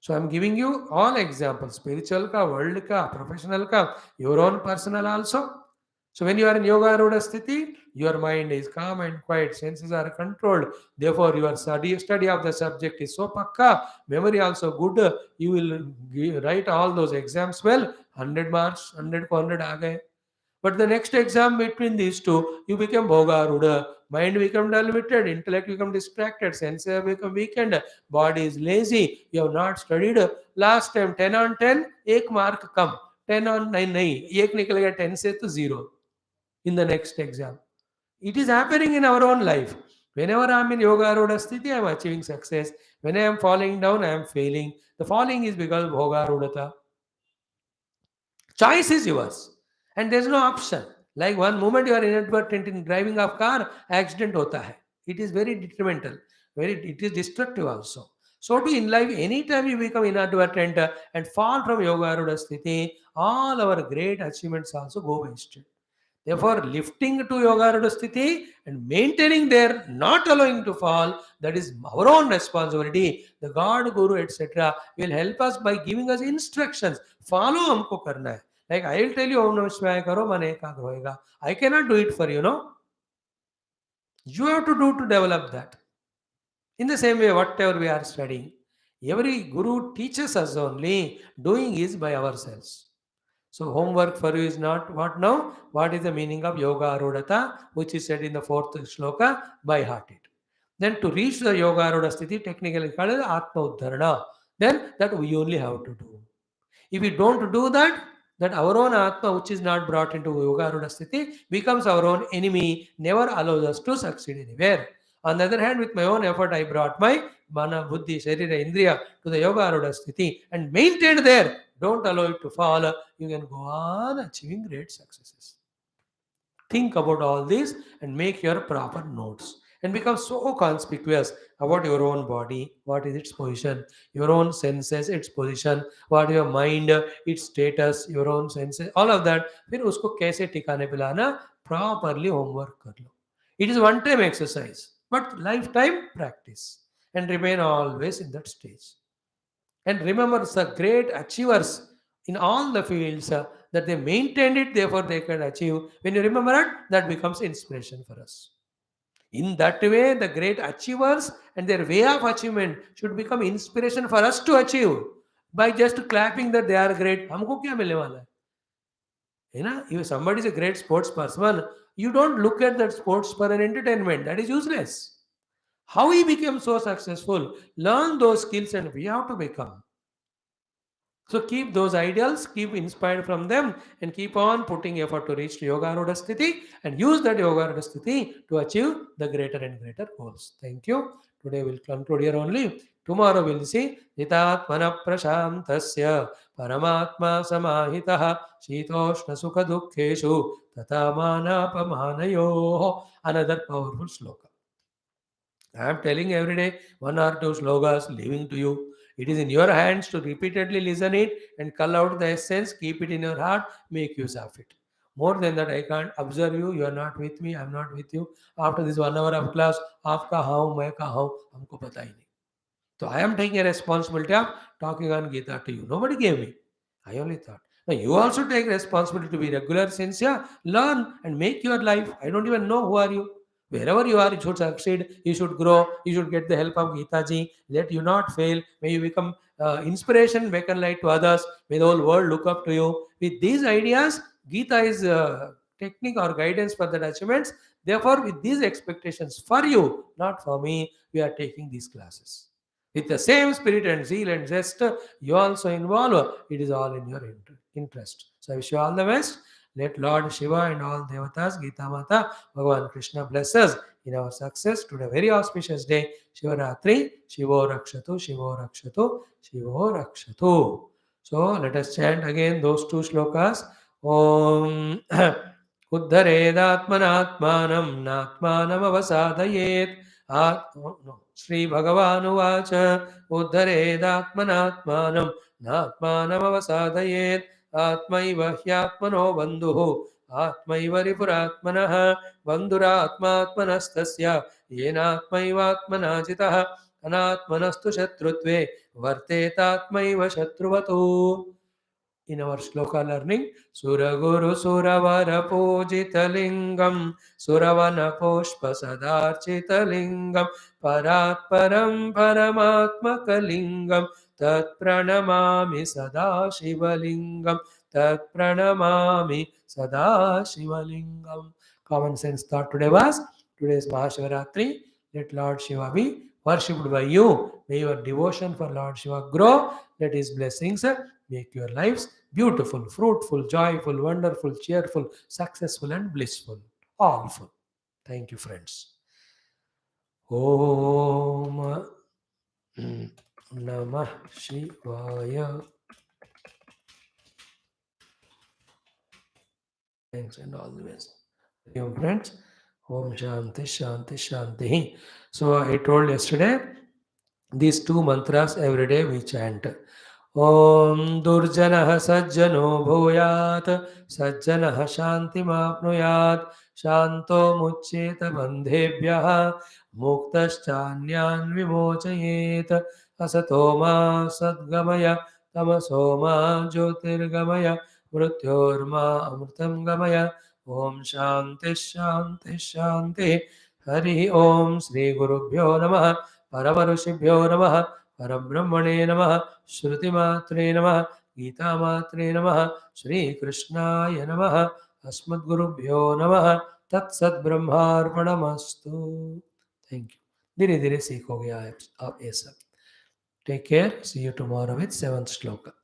Speaker 1: So I'm giving you all examples, spiritual ka, world ka, professional ka, your own personal also. So when you are in yoga arudha sthiti, your mind is calm and quiet, senses are controlled. Therefore, your study of the subject is so pakka, memory also good. You will write all those exams well, 100 marks, 100 ko 100 aa gaye. But the next exam between these two, you become bhoga aruda. Mind become diluted, intellect become distracted, senses become weakened, body is lazy. You have not studied. Last time 10 on 10, 1 mark come. 10 on 9 nahi. 1 निकलेगा 10 से तो 0 in the next exam. It is happening in our own life. Whenever I am in yoga arudha sthiti, I am achieving success. When I am falling down, I am failing. The falling is because of bhoga arudata. Choice is yours. And there is no option. Like one moment you are inadvertent in driving a car, accident hota hai. It is very detrimental. It is destructive also. So too in life, anytime you become inadvertent and fall from yoga arudha sthiti, all our great achievements also go wasted. Therefore, lifting to Yogarudha Sthiti and maintaining there, not allowing to fall, that is our own responsibility. The God, Guru, etc. will help us by giving us instructions. Follow हमको करना है. Like I will tell you, Om Namah Shivaya karo, मन एकाग्र होएगा. I cannot do it for you, no? You have to do to develop that. In the same way, whatever we are studying, every Guru teaches us only, doing is by ourselves. So homework for you is not what now? What is the meaning of Yoga Arudata, which is said in the fourth shloka, by heart it. Then to reach the Yoga Arudha Sthiti, technically called as Atma Uddharana. Then that we only have to do. If we don't do that, that our own Atma, which is not brought into Yoga Arudha Sthiti, becomes our own enemy, never allows us to succeed anywhere. On the other hand, with my own effort, I brought my Mana, Buddhi, Sharira, Indriya to the Yoga Arudha Sthiti and maintained there. Don't allow it to fall. You can go on achieving great successes. Think about all this and make your proper notes and become so conspicuous about your own body, what is its position, your own senses, its position, what your mind, its status, your own senses, all of that. फिर उसको कैसे ठिकाने पे लाना, properly homework कर लो. It is one time exercise, but lifetime practice and remain always in that stage. And remember the great achievers in all the fields that they maintained it, therefore they can achieve. When you remember it, that becomes inspiration for us. In that way, the great achievers and their way of achievement should become inspiration for us to achieve. By just clapping that they are great, हमको क्या मिलने वाला है? You know, if somebody is a great sports person, you don't look at that sports for an entertainment. That is useless. How he became so successful? Learn those skills and we have to become. So keep those ideals, keep inspired from them, and keep on putting effort to reach Yoga Arudha Sthiti and use that Yoga Arudha Sthiti to achieve the greater and greater goals. Thank you. Today we'll conclude here only. Tomorrow we'll see Jitatmana Prashantasya Paramatma Samahitaha Shitoshna Sukha Dukkheshu Tatamana. Another powerful sloka. I am telling every day one or two slogas, leaving to you. It is in your hands to repeatedly listen it and cull out the essence, keep it in your heart, make use of it. More than that, I can't observe you, you are not with me, I am not with you. After this 1 hour of class, आप कहाँ हो, मैं कहाँ हूँ, हमको पता ही नहीं. So I am taking a responsibility of talking on Geetha to you. Nobody gave me. I only thought. Now you also take responsibility to be regular, sincere, learn and make your life. I don't even know who are you. Wherever you are, you should succeed, you should grow, you should get the help of Geetha ji. Let you not fail. May you become inspiration, beacon light to others. May the whole world look up to you. With these ideas, Geetha is technique or guidance for the achievements. Therefore, with these expectations for you, not for me, we are taking these classes. With the same spirit and zeal and zest, you also involve. It is all in your interest. So I wish you all the best. Let Lord Shiva and all Devatas, Geetha Mata, Bhagavan Krishna bless us in our success. Today, very auspicious day, Shivaratri, Shivo Rakshatu, Shivo Rakshatu, Shivo Rakshatu. So let us chant again those two shlokas. Om Uddharedatmanatmanam Natmanam Avasadayet. Shri Bhagavanuvach Uddharedatmanatmanam Natmanam Avasadayet. Atmaiva hyatmano bandhuhu Atmaiva ripuratmanah bandhuratmatmanastasya yenatmaivatmana jitah anatmanastu shatrutve vartetatmaiva shatruvatu. In our shloka learning, Suraguru Suravara Pujitalingam Suravana Pushpa Sadarchitalingam Paratparam Paramatmakalingam Tat Pranamami Sada Shivalingam Tat Pranamami Sada Shivalingam. Common sense thought today was, today's Mahashivaratri. Let Lord Shiva be worshipped by you. May your devotion for Lord Shiva grow. Let his blessings make your lives beautiful, fruitful, joyful, wonderful, cheerful, successful, and blissful. All full. Thank you, friends. Om Namah Shivaya. Thanks and all the best. Dear friends, Om Shanti Shanti Shanti. So I told yesterday, these two mantras every day we chant. ॐ दुर्जनः सज्जनो भूयात् सज्जनः शान्तिमाप्नुयात् शान्तो मुच्येत बन्धेभ्यः मुक्तश्चान्यान् विमोचयेत् असतो मा सद्गमय तमसो मा ज्योतिर्गमय मृत्योर्मा अमृतं गमय ॐ शान्तिः शान्तिः शान्तिः हरिः ॐ श्रीगुरुभ्यो नमः परमऋषिभ्यो नमः परब्रह्मणे नमः श्रुतिमात्रे नमः गीतामात्रे नमः श्रीकृष्णाय नमः अस्मद्गुरुभ्यो नमः तत्सद्ब्रह्मार्पणमस्तु थैंक यू धीरे धीरे सीखोगे आप ये सब take care see you tomorrow with 7th shloka